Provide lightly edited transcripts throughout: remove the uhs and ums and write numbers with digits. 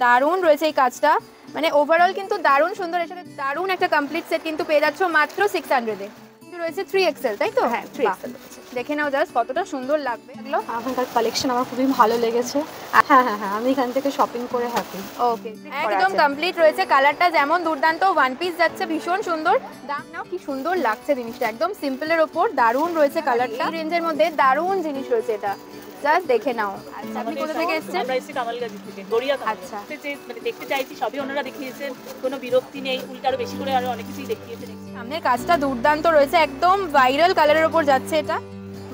দারুণ রয়েছে এই কাজটা, মানে ওভারঅল কিন্তু দারুণ সুন্দর। এর সাথে দারুণ একটা কমপ্লিট সেট কিন্তু পেয়ে যাচ্ছ মাত্র 600 এ। রয়েছে 3XL, তাই তো? হ্যাঁ 3XL। দেখে নাও জাস্ট কতটা সুন্দর লাগবে এগুলো। এখনকার কালেকশন আমার খুবই ভালো লেগেছে। হ্যাঁ হ্যাঁ হ্যাঁ, আমি এখান থেকে শপিং করে হ্যাপি। ওকে, একদম কমপ্লিট রয়েছে। কালারটা যেমন দুর্দান্ত, ওয়ান পিস যাচ্ছে, ভীষণ সুন্দর। দাম নাও, কি সুন্দর লাগছে জিনিসটা, একদম সিম্পলের ওপর দারুণ রয়েছে কালারটা। রেঞ্জের মধ্যে দারুণ জিনিস রয়েছে এটা, জাস্ট দেখে নাও। আচ্ছা, আপনি কোথা থেকে এসেছেন? আমরা এসেছি কামালগাছি থেকে, গড়িয়া। আচ্ছা, মানে দেখতে চাইছি সবই ওনারা দেখিয়েছেন, কোনো বিরক্তি নেই, উল্টো আরো বেশি করে আরো অনেক কিছুই দেখিয়েছেন। সামনের কাজটা দুর্দান্ত রয়েছে, একদম ভাইরাল কালারের ওপর যাচ্ছে এটা।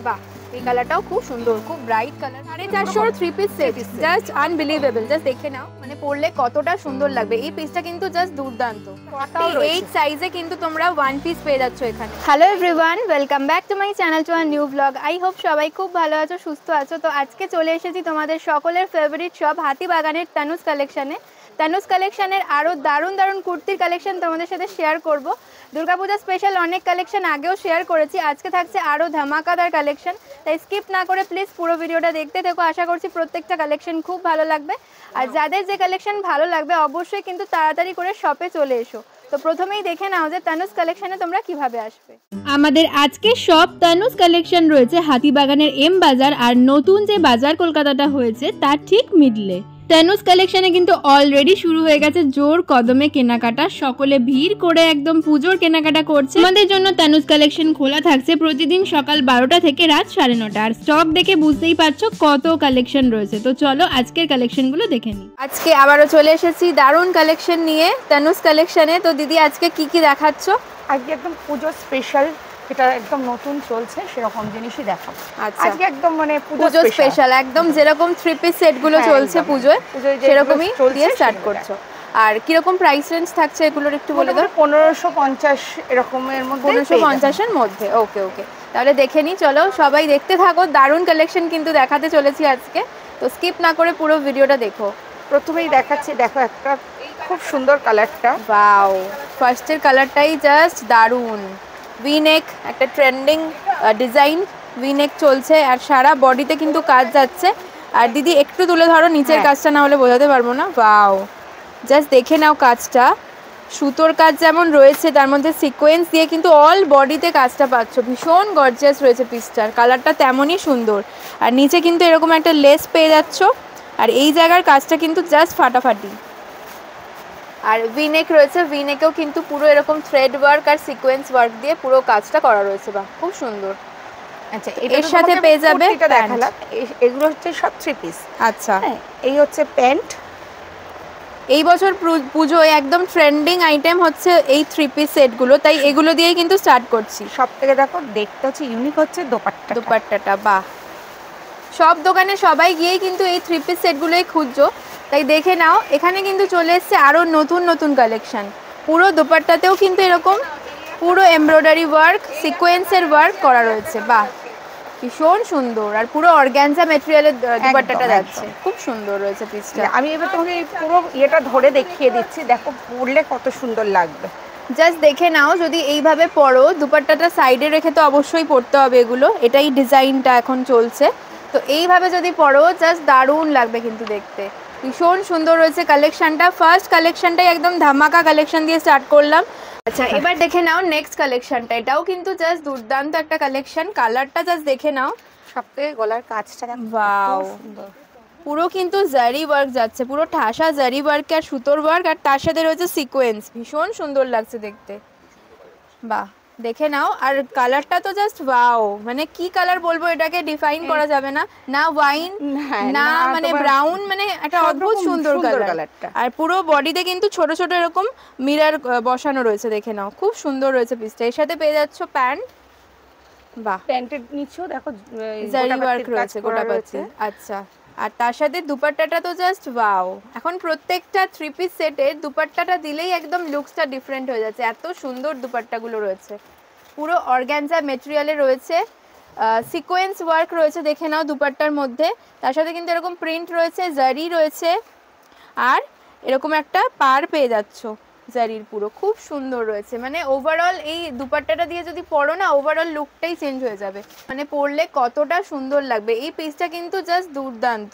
বাহ, এই কালারটাও খুব সুন্দর, খুম bright colour. 450 three piece set, just unbelievable. Just দেখে নাও, মানে পরলে কতটা সুন্দর লাগবে। এই পিসটা কিন্তু জাস্ট দুর্দান্ত। 8 সাইজে কিন্তু তোমরা ওয়ান পিস পেয়ে যাচ্ছ এখানে। Hello everyone, welcome back to my channel, to a new blog. I hope সবাই খুব ভালো আছো, সুস্থ আছো। তো আজকে চলে এসেছি তোমাদের সকলের ফেভারিট শপ হাতিবাগানের তানুজ কালেকশনে। তানুজ কালেকশনের আরও দারুণ দারুণ কুর্তির কালেকশন তোমাদের সাথে শেয়ার করব। দুর্গাপূজা স্পেশাল অনেক কালেকশন আগেও শেয়ার করেছি, আজকে থাকছে আরও ধামাকাদার কালেকশন। তাই স্কিপ না করে প্লিজ পুরো ভিডিওটা দেখতে থেকো। আশা করছি প্রত্যেকটা কালেকশন খুব ভালো লাগবে। আর যাদের যে কালেকশন ভালো লাগবে অবশ্যই কিন্তু তাড়াতাড়ি করে শপে চলে এসো। তো প্রথমেই দেখে নাও যে তানুজ কালেকশনে তোমরা কিভাবে আসবে। আমাদের আজকের শপ তানুজ কালেকশন রয়েছে হাতিবাগানের এম বাজার, আর নতুন যে বাজার কলকাতাটা হয়েছে তার ঠিক মিডলে। তানুজ কালেকশনে কিন্তু অলরেডি শুরু হয়ে গেছে জোর কদমে কেনাকাটা, সকলে ভিড় করে একদম পুজোর কেনাকাটা করছে। আমাদের জন্য তানুজ কালেকশন খোলা থাকছে প্রতিদিন সকাল 12টা থেকে রাত 9:30। আর স্টক দেখে বুঝতেই পারছো কত কালেকশন রয়েছে। তো চলো আজকের কালেকশনগুলো দেখে নিই। আজকে আবারও চলে এসেছি দারুণ কালেকশন নিয়ে তানুজ কালেকশনে। তো দিদি আজকে কি কি দেখাচ্ছ? আজকে একদম পুজো স্পেশাল, এটা একদম নতুন চলছে সেরকম জিনিসই দেখাবো। আচ্ছা, আজকে একদম মানে পুজো স্পেশাল, একদম যেরকম থ্রি পিস সেট গুলো চলছে পুজোয় সেরকমই দিয়ে স্টার্ট করছো। আর কিরকম প্রাইস রেঞ্জ থাকছে এগুলোর একটু বলে দাও। 1550 এরকমের মধ্যে, 1550 এর মধ্যে। ওকে ওকে, তাহলে দেখে নিই। চলো সবাই দেখতে থাকো, দারুণ কালেকশন কিন্তু দেখাতে চলেছি আজকে। তো স্কিপ না করে পুরো ভিডিওটা দেখো। প্রথমেই দেখাচ্ছি, দেখো একটা খুব সুন্দর কালারটা। ওয়াও, ফার্স্টের কালারটাই জাস্ট দারুণ। ভি নেক, একটা ট্রেন্ডিং ডিজাইন ভি নেক চলছে, আর সারা বডিতে কিন্তু কাজ যাচ্ছে। আর দিদি একটু তুলে ধরো নিচের কাজটা, না হলে বোঝাতে পারবো না। ওয়াও, জাস্ট দেখে নাও কাজটা, সুতোর কাজ যেমন রয়েছে তার মধ্যে সিকোয়েন্স দিয়ে কিন্তু অল বডিতে কাজটা পাচ্ছ। ভীষণ গর্জিয়াস রয়েছে পিসটার, কালারটা তেমনই সুন্দর। আর নিচে কিন্তু এরকম একটা লেস পেয়ে যাচ্ছ, আর এই জায়গার কাজটা কিন্তু জাস্ট ফাটাফাটি। আর ভিনেক রয়েছে, ভিনেকেও কিন্তু পুরো এরকম থ্রেড ওয়ার্ক আর সিকোয়েন্স ওয়ার্ক দিয়ে পুরো কাজটা করা রয়েছে। বাহ, খুব সুন্দর। আচ্ছা, এর সাথে পেয়ে যাবে এটা দেখালাম, এগুলো হচ্ছে সব থ্রি পিস। আচ্ছা, এই হচ্ছে প্যান্ট। এই বছর পুজোয় একদম ট্রেন্ডিং আইটেম হচ্ছে এই থ্রি পিস সেটগুলো, তাই এগুলো দিয়েই কিন্তু স্টার্ট করছি। সব থেকে দেখো দেখতে হচ্ছে ইউনিক হচ্ছে দোপাট্টাটা। বাহ, সব দোকানে সবাই গিয়েই কিন্তু এই থ্রি পিস সেটগুলোই খুঁজছো, তাই দেখে নাও। এখানে কিন্তু চলে এসছে আরও নতুন নতুন কালেকশন। পুরো দোপাট্টাতেও কিন্তু এরকম পুরো এমব্রয়ডারি ওয়ার্ক, সিকোয়েন্সের ওয়ার্ক করা রয়েছে। বাহ, ভীষণ সুন্দর। আর পুরো অর্গানজা ম্যাটেরিয়ালের দোপাট্টাটা যাচ্ছে, খুব সুন্দর রয়েছে পিসটা। আমি এবার তোমাকে পুরো এটা ধরে দেখিয়ে দিচ্ছি, দেখো পরলে কত সুন্দর লাগবে। জাস্ট দেখে নাও, যদি এইভাবে পরো, দুপাট্টাটা সাইডে রেখে তো অবশ্যই পরতে হবে এগুলো, এটাই ডিজাইনটা এখন চলছে। তো এইভাবে যদি পরো জাস্ট দারুণ লাগবে কিন্তু দেখতে। ভীষণ সুন্দর রয়েছে কালেকশনটা। ফার্স্ট কালেকশনটাই একদম ধামাকা কালেকশন দিয়ে স্টার্ট করলাম। আচ্ছা, এবার দেখে নাও নেক্সট কালেকশনটা। এটাও কিন্তু জাস্ট দুর্দান্ত একটা কালেকশন, কালারটা জাস্ট দেখে নাও। সবথেকে গলার কাজটা ওয়াও, পুরো কিন্তু জারি ওয়ার্ক যাচ্ছে, পুরো ঠাসা জারি ওয়ার্ক আর সুতোর ওয়ার্ক, আর তার সাথে রয়েছে সিকোয়েন্স। ভীষণ সুন্দর লাগছে দেখতে। বাহ, দেখে নাও। আর কালারটা তো জাস্ট ওয়াও, মানে কি কালার বলবো, এটাকে ডিফাইন করা যাবে না। না ওয়াইন, না মানে ব্রাউন, মানে একটা অদ্ভুত সুন্দর কালারটা। আর পুরো বডিতে কিন্তু ছোট ছোট এরকম মিরর বসানো রয়েছে, দেখে নাও খুব সুন্দর রয়েছে পিসটা। এর সাথে পেয়ে যাচ্ছ প্যান্ট। বাহ, প্যান্টের নিচেও দেখো জারি ওয়ার্ক রয়েছে, গোটা পাচ্ছি। আচ্ছা, আর তার সাথে দুপাট্টাটা তো জাস্ট ওয়াও। এখন প্রত্যেকটা থ্রি পিস সেটের দুপাট্টাটা দিলেই একদম লুকসটা ডিফারেন্ট হয়ে যাচ্ছে, এত সুন্দর দুপাট্টাগুলো রয়েছে। পুরো অর্গানজা মেটেরিয়ালে রয়েছে, সিকোয়েন্স ওয়ার্ক রয়েছে, দেখে নাও দুপাট্টার মধ্যে। তার সাথে কিন্তু এরকম প্রিন্ট রয়েছে, জারি রয়েছে, আর এরকম একটা পার পেয়ে যাচ্ছ জারির। পুরো খুব সুন্দর রয়েছে, মানে ওভারঅল এই দুপাট্টাটা দিয়ে যদি পরো না, ওভারঅল লুকটাই চেঞ্জ হয়ে যাবে, মানে পরলে কতটা সুন্দর লাগবে। এই পিসটা কিন্তু জাস্ট দুর্দান্ত।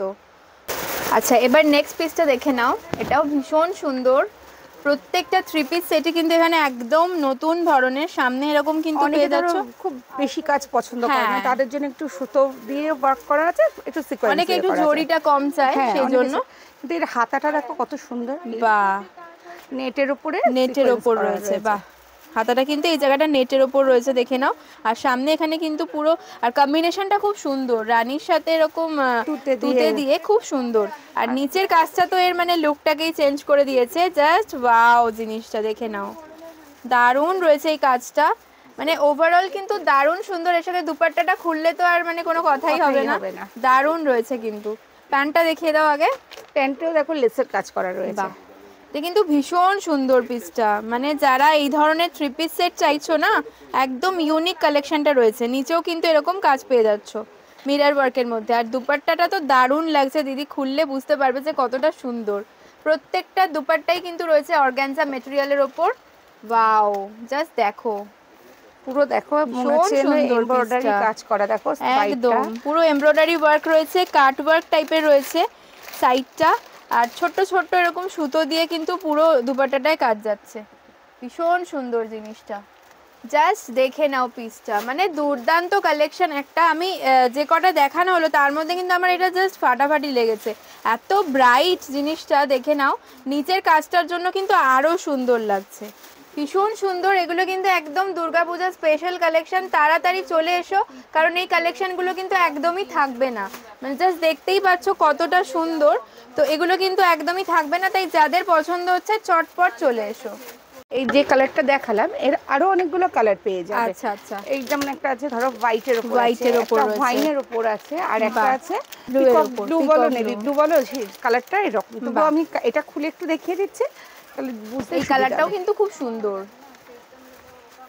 আচ্ছা, এবার নেক্সট পিসটা দেখে নাও। এটাও ভীষণ সুন্দর। প্রত্যেকটা 3 পিস সেটই কিন্তু এখানে একদম নতুন ধরনের। সামনে এরকম কিন্তু অনেকে পেয়ে ধরো যাচ্ছ। খুব বেশি কাজ পছন্দ করে না, হ্যাঁ। তাদের জন্য একটু সুতো দিয়ে ওয়ার্ক করা আছে, একটু সিকোয়েন্স অনেকে দিয়ে একটু করা আছে। জড়িটা কম চায়, হ্যাঁ, সেই অনেকে জন্য। কিন্তু এর হাতাটা দেখো কত সুন্দর, বা নেটের উপরে নেটের sequence ওপর করা রয়েছে। বাহ, হাতাটা কিন্তু এই জায়গাটা নেটের ওপর রয়েছে, দেখে নাও। আর সামনে এখানে কিন্তু পুরো, আর কম্বিনেশনটা খুব সুন্দর, রানীর সাথে এরকম তুতে দিয়ে খুব সুন্দর। আর নিচের কাজটা তো এর মানে লুকটাকেই চেঞ্জ করে দিয়েছে। জাস্ট ওয়াও, জিনিসটা দেখে নাও, দারুণ রয়েছে এই কাজটা। মানে ওভারঅল কিন্তু দারুণ সুন্দর। এর সাথে দুপাট্টাটা খুললে তো আর মানে কোনো কথাই হবে না, দারুণ রয়েছে। কিন্তু প্যান্টটা দেখিয়ে দাও আগে। প্যান্টেও দেখো লেসের কাজ করা রয়েছে। বাহ, এটা কিন্তু ভীষণ সুন্দর পিসটা। মানে যারা এই ধরনের 3 পিস সেট চাইছো না, একদম ইউনিক কালেকশনটা রয়েছে। নিচেও কিন্তু এরকম কাজ পেয়ে যাচ্ছ মিরর ওয়ার্কের মধ্যে। আর দুপাট্টাটা তো দারুণ লাগছে দিদি, খুললে বুঝতে পারবে যে কতটা সুন্দর। প্রত্যেকটা দুপাট্টাই কিন্তু রয়েছে অর্গানজা মেটেরিয়ালের ওপর। ওয়াও, জাস্ট দেখো, পুরো দেখো মনে হচ্ছে এমব্রয়ডারি কাজ করা, দেখো একদম পুরো এমব্রয়ডারি ওয়ার্ক রয়েছে, কাট ওয়ার্ক টাইপের রয়েছে সাইডটা। আর ছোট্ট ছোট্ট এরকম সুতো দিয়ে কিন্তু পুরো দুপাট্টাটায় কাজ যাচ্ছে। ভীষণ সুন্দর জিনিসটা, জাস্ট দেখে নাও পিসটা। মানে দুর্দান্ত কালেকশন একটা। আমি যে কটা দেখানো হলো তার মধ্যে কিন্তু আমার এটা জাস্ট ফাটাফাটি লেগেছে। এত ব্রাইট জিনিসটা, দেখে নাও। নিচের কাজটার জন্য কিন্তু আরও সুন্দর লাগছে, ভীষণ সুন্দর। এগুলো কিন্তু একদম দুর্গাপূজা স্পেশাল কালেকশন। তাড়াতাড়ি চলে এসো, কারণ এই কালেকশনগুলো কিন্তু একদমই থাকবে না। মানে জাস্ট দেখতেই পাচ্ছ কতটা সুন্দর। তো এগুলো কিন্তু একদমই থাকবে না, তাই যাদের পছন্দ হচ্ছে চটপট চলে এসো। এই যে কালারটা দেখালাম এর আরো অনেকগুলো কালার পেয়ে যাবে। আচ্ছা আচ্ছা, এই যেমন একটা আছে ধরো হোয়াইটের উপর, হোয়াইটের উপর রয়েছে, ওয়াইনের উপর আছে, আর একটা আছে ব্লু পিকক বলো ব্লু। নেভি ব্লু বলো, কালারটা এরকম। তবু আমি এটা খুলে একটু দেখিয়ে দিচ্ছি, তাহলে বুঝতে এই কালারটাও কিন্তু খুব সুন্দর।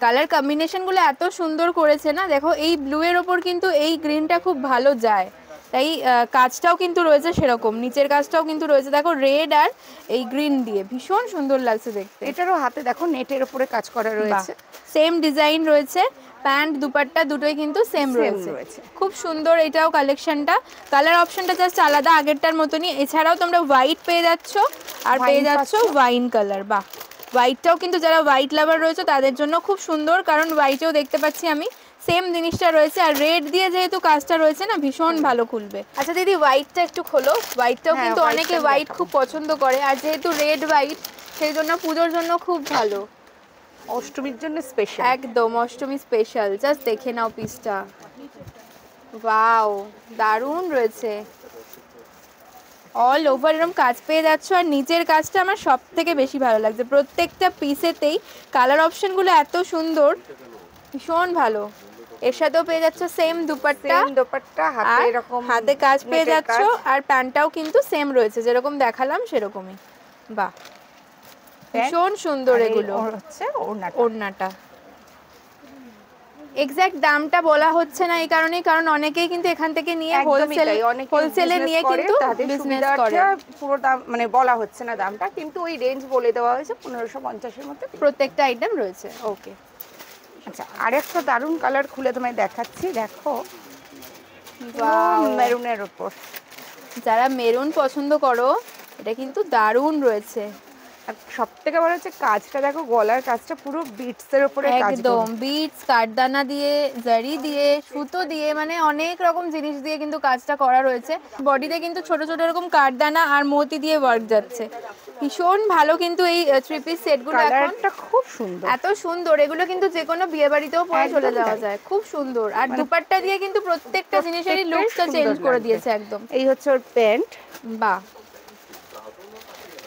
কালার কম্বিনেশনগুলো এত সুন্দর করেছে না। দেখো এই ব্লু এর ওপর কিন্তু এই গ্রিনটা খুব ভালো যায়, তাই কাজটাও কিন্তু রয়েছে সেরকম। নিচের কাজটাও কিন্তু রয়েছে দেখো রেড আর এই গ্রিন দিয়ে, ভীষণ সুন্দর লাগছে দেখতে। এটারও হাতে দেখো নেটের উপরে কাজ করা রয়েছে, সেম ডিজাইন রয়েছে। প্যান্ট দুপাট্টা দুটোই কিন্তু সেম রয়েছে, খুব সুন্দর এটাও কালেকশনটা। কালার অপশনটা জাস্ট আলাদা আগেরটার মতনই। এছাড়াও তোমরা হোয়াইট পেয়ে যাচ্ছ আর পেয়ে যাচ্ছ ওয়াইন কালার। বাহ, হোয়াইটটাও কিন্তু যারা হোয়াইট লাভার রয়েছে তাদের জন্য খুব সুন্দর, কারণ হোয়াইটেও দেখতে পাচ্ছি আমি সেম জিনিসটা রয়েছে। আর রেড দিয়ে যেহেতু কাজটা রয়েছে না, ভীষণ ভালো খুলবে। আচ্ছা দিদি, হোয়াইটটা একটু খোলো। হোয়াইটটাও কিন্তু অনেকে হোয়াইট খুব পছন্দ করে, আর যেহেতু রেড হোয়াইট সেই জন্য পুজোর জন্য খুব ভালো, অষ্টমীর জন্য স্পেশাল, একদম অষ্টমী স্পেশাল। জাস্ট দেখে নাও পিসটা, ওয়াও, দারুণ রয়েছে। অল ওভার এরকম কাজ পেয়ে যাচ্ছ। আর নিচের কাজটা আমার সব থেকে বেশি ভালো লাগছে। প্রত্যেকটা পিসেতেই কালার অপশনগুলো এত সুন্দর, ভীষণ ভালো। এর সাথেও পেয়ে যাচ্ছ সেম দুপাট্টা, হাতে এরকম হাতে কাজ পেয়ে যাচ্ছ। আর প্যান্টটাও কিন্তু সেম রয়েছে যেরকম দেখালাম সেরকমই। বাহ, ভীষণ সুন্দর। এগুলো হচ্ছে ওড়নাটা। এক্স্যাক্ট দামটা বলা হচ্ছে না এই কারণেই, কারণ অনেকেই কিন্তু এখান থেকে নিয়ে হোলসেলে নিয়ে কিন্তু বিজনেস করে। পুরো দাম মানে বলা হচ্ছে না দামটা, কিন্তু ওই রেঞ্জ বলে দেওয়া হয়েছে 1550 এর মধ্যে প্রত্যেকটা আইটেম রয়েছে। ওকে, আচ্ছা আরেকটা দারুণ কালার খুলে তোমায় দেখাচ্ছি, দেখো মেরুনের উপর। যারা মেরুন পছন্দ করো, এটা কিন্তু দারুণ রয়েছে। আর সবথেকে বড় হচ্ছে কাজটা দেখো, গলার কাজটা পুরো বিটস এর উপরে কাজ, একদম বিটস, কাঠদানা দিয়ে, জারি দিয়ে, সুতো দিয়ে, মানে অনেক রকম জিনিস দিয়ে কিন্তু কাজটা করা রয়েছে। বডিতে কিন্তু ছোট ছোট এরকম কাঠদানা আর মতি দিয়ে ওয়ার্ক যাচ্ছে, ভীষণ ভালো। কিন্তু এই 3 পিস সেটগুলো কালারটা খুব সুন্দর, এত সুন্দর। এগুলো কিন্তু যে কোনো বিয়ে বাড়িতেও পরে চলে যাওয়া যায়, খুব সুন্দর। আর দুপাট্টা দিয়ে কিন্তু প্রত্যেকটা জিনিসেরই লুকটা চেঞ্জ করে দিয়েছে একদম। এই হচ্ছে ওর প্যান্ট। বাহ,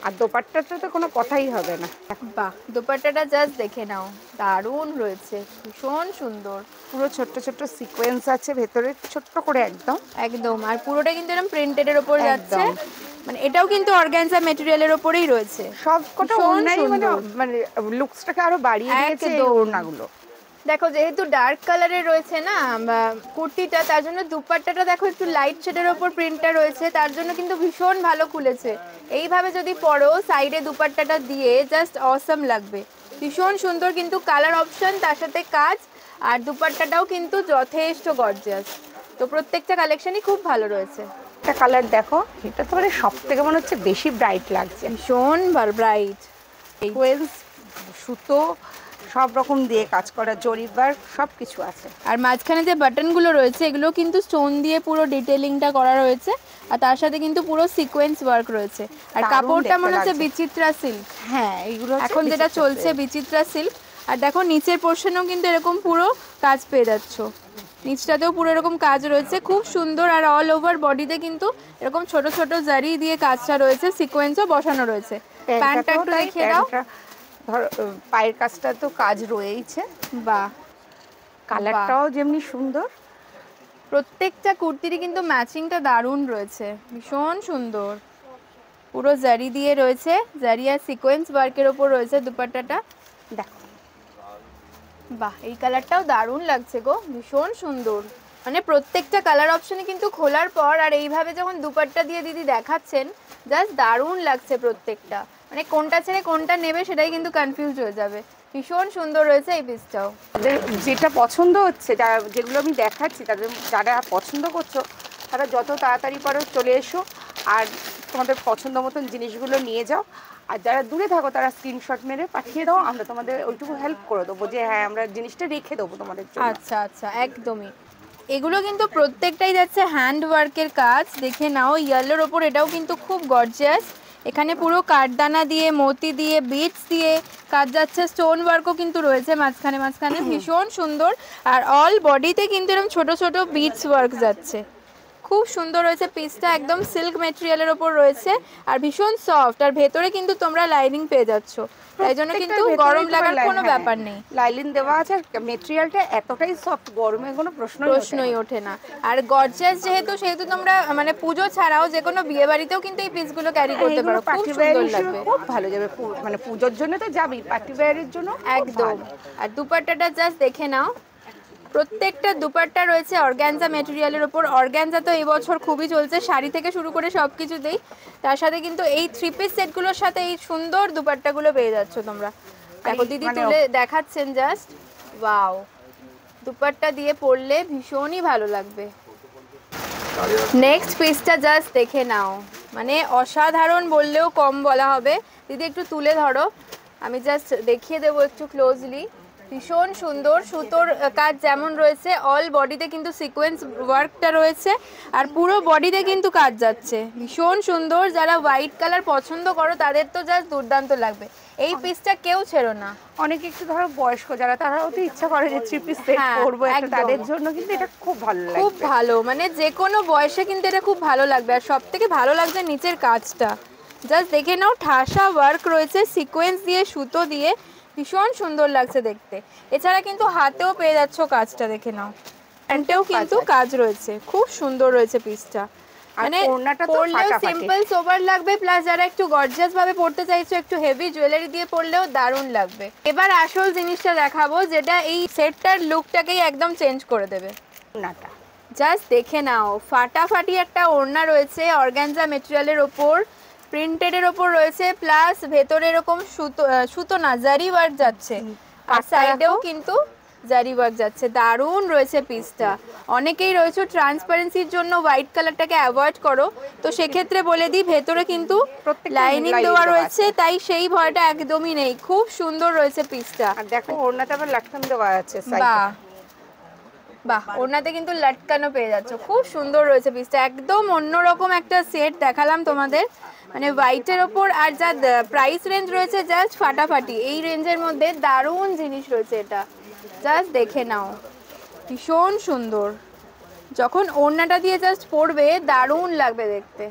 আর দোপাট্টাটা তো কোনো কথাই হবে না। বাহ, দোপাট্টাটা জাস্ট দেখে নাও, দারুণ রয়েছে, ভীষণ সুন্দর। পুরো ছোট্ট ছোট্ট সিকোয়েন্স আছে ভেতরে, ছোট্ট করে একদম একদম। আর পুরোটা কিন্তু এরকম প্রিন্টেডের উপর যাচ্ছে। মানে এটাও কিন্তু অর্গানজা মেটেরিয়ালের উপরেই রয়েছে। সবকটা ওড়নাই মানে লুকসটাকে আরো বাড়িয়ে দিয়েছে এই ওড়নাগুলো। দেখো যেহেতু ডার্ক কালারের রয়েছে না কুর্তিটা, তার জন্য দুপাট্টাটা দেখো একটু লাইট শেডের ওপর প্রিন্টটা রয়েছে, তার জন্য কিন্তু ভীষণ ভালো খুলেছে। এইভাবে যদি পরো সাইডে দুপাট্টাটা দিয়ে, জাস্ট অসম লাগবে, ভীষণ সুন্দর। কিন্তু কালার অপশন তার সাথে কাজ, আর দুপাট্টাটাও কিন্তু যথেষ্ট গর্জিয়াস। তো প্রত্যেকটা কালেকশনই খুব ভালো রয়েছে। একটা কালার দেখো, এটা তো মানে সব থেকে মনে হচ্ছে বেশি ব্রাইট লাগছে। ভীষণ ব্রাইট। সিকোয়েন্স, সুতো সব রকম দিয়ে কাজ করা, জরি ওয়ার্ক সব কিছু আছে। আর মাঝখানে যে বাটনগুলো রয়েছে এগুলো কিন্তু স্টোন দিয়ে পুরো ডিটেলিংটা করা রয়েছে, আর তার সাথে কিন্তু পুরো সিকোয়েন্স ওয়ার্ক রয়েছে। আর দারুণ কাপড়টা দেখতে মনে হচ্ছে লাগছে। বিচিত্রা সিল্ক। হ্যাঁ, এইগুলো এখন যেটা চলছে বিচিত্রা সিল্ক। আর দেখো নিচের পোর্শনেও কিন্তু এরকম পুরো কাজ পেয়ে যাচ্ছ, নিচটাতেও পুরো এরকম কাজ রয়েছে, খুব সুন্দর। আর অল ওভার বডিতে কিন্তু এরকম ছোট ছোট জারি দিয়ে কাজটা রয়েছে, সিকোয়েন্সও বসানো রয়েছে। প্যান্টটা একটু দেখিয়ে দাও। ধর পায়ের কাজটা তো কাজ রয়েইছে, বাহ, কালারটাও যেমনি সুন্দর। প্রত্যেকটা কুর্তিরই কিন্তু ম্যাচিংটা দারুণ রয়েছে, ভীষণ সুন্দর। পুরো জারি দিয়ে রয়েছে, জারি আর সিকোয়েন্স ওয়ার্কের ওপর রয়েছে দুপাট্টাটা। দেখো, বাহ, এই কালারটাও দারুণ লাগছে গো, ভীষণ সুন্দর। মানে প্রত্যেকটা কালার অপশনে কিন্তু খোলার পর আর এইভাবে যখন দুপাট্টা দিয়ে দিদি দেখাচ্ছেন, জাস্ট দারুণ লাগছে প্রত্যেকটা। মানে কোনটা ছেড়ে কোনটা নেবে সেটাই কিন্তু কনফিউজ হয়ে যাবে। ভীষণ সুন্দর রয়েছে এই পিসটাও। যেটা পছন্দ হচ্ছে, যেগুলো আমি দেখাচ্ছি, তাদের যারা পছন্দ করছো তারা যত তাড়াতাড়ি পারো চলে এসো আর তোমাদের পছন্দ মতন জিনিসগুলো নিয়ে যাও। আর যারা দূরে থাকো তারা স্ক্রিনশট মেরে পাঠিয়ে দাও, আমরা তোমাদের ওইটুকু হেল্প করে দেবো যে হ্যাঁ আমরা জিনিসটা রেখে দেবো তোমাদের জন্য। আচ্ছা আচ্ছা, একদমই। এগুলো কিন্তু প্রত্যেকটাই যাচ্ছে হ্যান্ড ওয়ার্কের কাজ, দেখে নাও। ইয়েলোর ওপর এটাও কিন্তু খুব গর্জিয়াস, এখানে পুরো কাঠদানা দিয়ে, মতি দিয়ে, বিটস দিয়ে কাজ যাচ্ছে, স্টোন ওয়ার্কও কিন্তু রয়েছে মাঝখানে মাঝখানে, ভীষণ সুন্দর। আর অল বডিতে কিন্তু এরকম ছোট ছোট বিটস ওয়ার্ক যাচ্ছে, খুব সুন্দর রয়েছে পিসটা। একদম সিল্ক মেটেরিয়ালের ওপর রয়েছে আর ভীষণ সফট, আর ভেতরে কিন্তু তোমরা লাইনিং পেয়ে যাচ্ছ, তাই জন্য কিন্তু গরম লাগার কোনো ব্যাপার নেই। লাইলিন দেওয়া আছে, মেটেরিয়ালটা এতটাই সফট, গরমে কোনো প্রশ্নই ওঠে না। আর গর্জিয়াস যেহেতু তোমরা মানে পুজো ছাড়াও যে কোনো বিয়ে বাড়িতেও কিন্তু এই পিসগুলো ক্যারি করতে পারো, খুব সুন্দর লাগবে, খুব ভালো যাবে। মানে পুজোর জন্য তো যাবেই, পার্টি ওয়্যারের জন্য একদম। আর দুপাট্টাটা জাস্ট দেখে নাও, প্রত্যেকটা দুপাট্টা রয়েছে অর্গানজা মেটেরিয়ালের ওপর। অর্গানজা তো এই বছর খুবই চলছে, শাড়ি থেকে শুরু করে সব কিছুতেই। তার সাথে কিন্তু এই 3 পিস সেটগুলোর সাথে এই সুন্দর দুপাট্টাগুলো পেয়ে যাচ্ছ তোমরা। দেখো দিদি তুলে দেখাচ্ছেন, জাস্ট ওয়াও, দুপাট্টা দিয়ে পরলে ভীষণই ভালো লাগবে। নেক্সট পিসটা জাস্ট দেখে নাও, মানে অসাধারণ বললেও কম বলা হবে। দিদি একটু তুলে ধরো, আমি জাস্ট দেখিয়ে দেবো একটু ক্লোজলি। ভীষণ সুন্দর, সুতোর কাজ যেমন রয়েছে, অল বডিতে কিন্তু সিকোয়েন্স ওয়ার্কটা রয়েছে, আর পুরো বডিতে কিন্তু কাজ যাচ্ছে, ভীষণ সুন্দর। যারা হোয়াইট কালার পছন্দ করো তাদের তো জাস্ট দুর্দান্ত লাগবে, এই পিসটা কেউ ছেড়ো না। অনেকে একটু ধরো বয়স্ক যারা, তারাও তো ইচ্ছা করে যে 3 পিস সেট করবো, তাদের জন্য কিন্তু এটা খুব ভালো লাগবে, খুব ভালো। মানে যে কোনো বয়সে কিন্তু এটা খুব ভালো লাগবে। আর সব থেকে ভালো লাগছে নিচের কাজটা, জাস্ট দেখে নাও, ঠাসা ওয়ার্ক রয়েছে সিকোয়েন্স দিয়ে, সুতো দিয়ে, ভীষণ সুন্দর লাগছে দেখতে। এছাড়া কিন্তু হাতেও পেয়ে যাচ্ছ কাজটা, দেখে নাও, প্যান্টেও কিন্তু কাজ রয়েছে, খুব সুন্দর রয়েছে পিসটা। মানে পরলেও সিম্পল সোবার লাগবে, প্লাস যারা একটু গর্জিয়াস ভাবে পড়তে চাইছো, একটু হেভি জুয়েলারি দিয়ে পরলেও দারুণ লাগবে। এবার আসল জিনিসটা দেখাবো, যেটা এই সেটটার লুকটাকেই একদম চেঞ্জ করে দেবে। ওড়নাটা জাস্ট দেখে নাও, ফাটাফাটি একটা ওড়না রয়েছে অর্গানজা মেটেরিয়ালের ওপর, প্রিন্টেডের ওপর রয়েছে, প্লাস ভেতরে এরকম সুতো না, জারি ওয়ার্ক যাচ্ছে, আর সাইডেও কিন্তু জারি ওয়ার্ক যাচ্ছে, দারুণ রয়েছে পিসটা। অনেকেই রয়েছে ট্রান্সপারেন্সির জন্য হোয়াইট কালারটাকে অ্যাভয়েড করো, তো সেক্ষেত্রে বলে দিই ভেতরে কিন্তু লাইনিং দেওয়া রয়েছে, তাই সেই ভয়টা একদমই নেই, খুব সুন্দর রয়েছে পিসটা। আর দেখো ওড়নাতে আবার লাটকান দেওয়া আছে, বাহ বাহ, ওড়নাতে কিন্তু লাটকানো পেয়ে যাচ্ছে, খুব সুন্দর রয়েছে পিসটা। একদম অন্যরকম একটা সেট দেখালাম তোমাদের, মানে হোয়াইটের ওপর। আর যা প্রাইস রেঞ্জ রয়েছে জাস্ট ফাটাফাটি, এই রেঞ্জের মধ্যে দারুণ জিনিস রয়েছে, এটা জাস্ট দেখে নাও, ভীষণ সুন্দর। যখন ওড়নাটা দিয়ে জাস্ট পরবে দারুণ লাগবে দেখতে।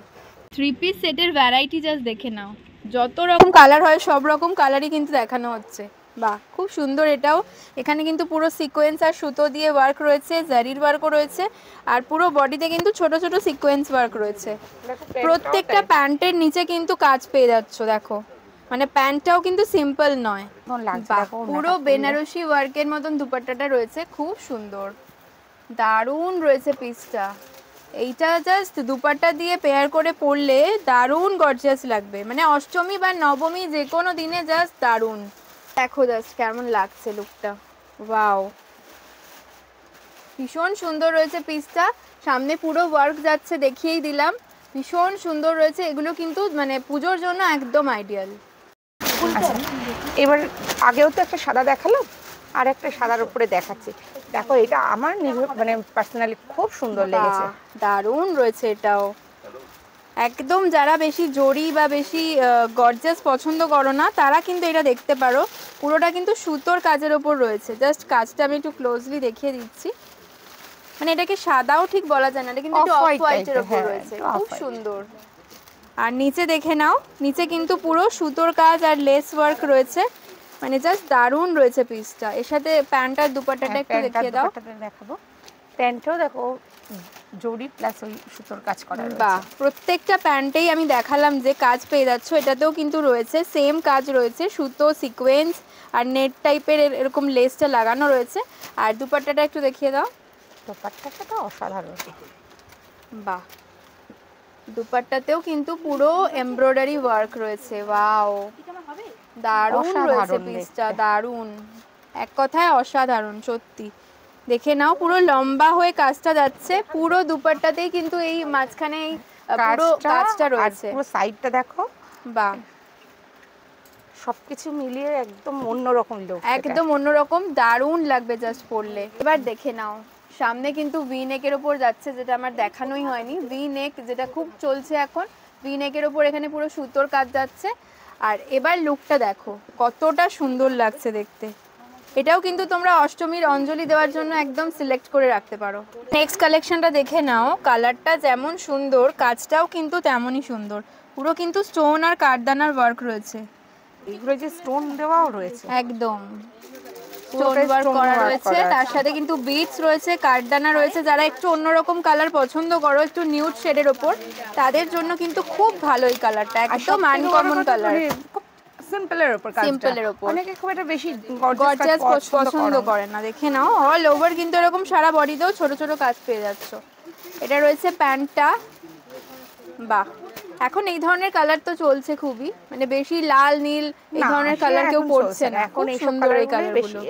3 পিস সেটের ভ্যারাইটি জাস্ট দেখে নাও, যত রকম কালার হয় সব রকম কালারই কিন্তু দেখানো হচ্ছে। বাহ, খুব সুন্দর এটাও। এখানে কিন্তু পুরো সিকোয়েন্স আর সুতো দিয়ে ওয়ার্ক রয়েছে, জারির ওয়ার্কও রয়েছে, আর পুরো বডিতে কিন্তু ছোট ছোট সিকোয়েন্স ওয়ার্ক রয়েছে। প্রত্যেকটা প্যান্টের নিচে কিন্তু কাজ পেয়ে যাচ্ছ, দেখো, মানে প্যান্টটাও কিন্তু সিম্পল নয়, পুরো বেনারসি ওয়ার্কের মতন দুপাট্টাটা রয়েছে, খুব সুন্দর, দারুণ রয়েছে পিসটা। এইটা জাস্ট দুপাট্টা দিয়ে পেয়ার করে পরলে দারুণ গর্জিয়াস লাগবে, মানে অষ্টমী বা নবমী যে কোনো দিনে জাস্ট দারুণ। দেখো জাস্ট কেমন লাগছে লুকটা, ওয়াও, ভীষণ সুন্দর রয়েছে পিসটা। সামনে পুরো ওয়ার্ক যাচ্ছে, দেখিয়েই দিলাম, ভীষণ সুন্দর রয়েছে এগুলো, কিন্তু মানে পুজোর জন্য একদম আইডিয়াল। আচ্ছা, এবার আগেও তো একটা সাদা দেখালাম, আর একটা সাদার উপরে দেখাচ্ছি। দেখো এটা আমার মানে পার্সোনালি খুব সুন্দর লেগেছে। দারুণ রয়েছে এটাও। একদম যারা বেশি জরি বা বেশি গর্জাস পছন্দ করো না তারা কিন্তু এটা দেখতে পারো। পুরোটা কিন্তু সুতোর কাজের ওপর রয়েছে। জাস্ট কাজটা আমি একটু ক্লোজলি দেখিয়ে দিচ্ছি। মানে এটাকে সাদাও ঠিক বলা যায় না, এটা কিন্তু একটু অফ হোয়াইটের ওপর রয়েছে, খুব সুন্দর। আর নিচে দেখে নাও, নিচে কিন্তু পুরো সুতোর কাজ আর লেস ওয়ার্ক রয়েছে, মানে জাস্ট দারুণ রয়েছে পিসটা। এর সাথে প্যান্ট আর দুপাট্টাটা একটু দেখিয়ে দাও। দেখাবো, প্যান্টও দেখো জরি প্লাস ওই সুতোর কাজ করা রয়েছে। বাহ, প্রত্যেকটা প্যান্টেই আমি দেখালাম যে কাজ পেয়ে যাচ্ছ, এটাতেও কিন্তু রয়েছে সেম কাজ রয়েছে, সুতো সিকোয়েন্স আর নেট টাইপের এরকম লেসটা লাগানো রয়েছে। আর দুপাট্টাটা একটু দেখিয়ে দাও। দুপাট্টাটা তো অসাধারণ। বাহ, দুপাট্টাতেও কিন্তু পুরো এমব্রয়ডারি ওয়ার্ক রয়েছে। ওয়াও, দারুণ রয়েছে পিসটা, দারুণ, এক কথায় অসাধারণ সত্যি। দেখে নাও পুরো লম্বা হয়ে কাজটা যাচ্ছে, পুরো দুপাট্টাতেই কিন্তু এই মাঝখানে এই পুরো কাজটা রয়েছে। পুরো সাইডটা দেখো। বাহ, সবকিছু মিলিয়ে একদম অন্যরকম লুক, একদম অন্যরকম, দারুণ লাগবে জাস্ট পরলে। এবার দেখে নাও, সামনে কিন্তু ভি নেকের ওপর যাচ্ছে, যেটা আমার দেখানোই হয়নি। ভি নেক যেটা খুব চলছে এখন, ভি নেকের ওপর এখানে পুরো সুতোর কাজ যাচ্ছে। আর এবার লুকটা দেখো কতটা সুন্দর লাগছে দেখতে। এটাও কিন্তু তোমরা অষ্টমীর অঞ্জলি দেওয়ার জন্য একদম সিলেক্ট করে রাখতে পারো। নেক্সট কালেকশনটা দেখে নাও, কালারটা যেমন সুন্দর কাজটাও কিন্তু তেমনই সুন্দর। পুরো কিন্তু স্টোন আর কাঠদানার ওয়ার্ক রয়েছে, এগুলো যে স্টোন দেওয়াও রয়েছে, একদম স্টোন ওয়ার্ক করা রয়েছে। তার সাথে কিন্তু বিটস রয়েছে, কাঠদানা রয়েছে। যারা একটু অন্যরকম কালার পছন্দ করো, একটু নিউড শেডের ওপর, তাদের জন্য কিন্তু খুব ভালো এই কালারটা, একদম আনকমন কালার। সিম্পলের উপর কাজ, সিম্পলের উপর অনেকে খুব একটা বেশি গর্জিয়াস পছন্দ করে না। দেখে নাও অল ওভার কিন্তু এরকম সারা বডিতেও ছোট ছোট কাজ পেয়ে যাচ্ছ। এটা রয়েছে প্যান্টটা। বাহ, এখন এই ধরনের কালার তো চলছে খুবই, মানে বেশি লাল নীল এই ধরনের কালার কেউ পরছে না, এখন এই সুন্দর এই কালারগুলো।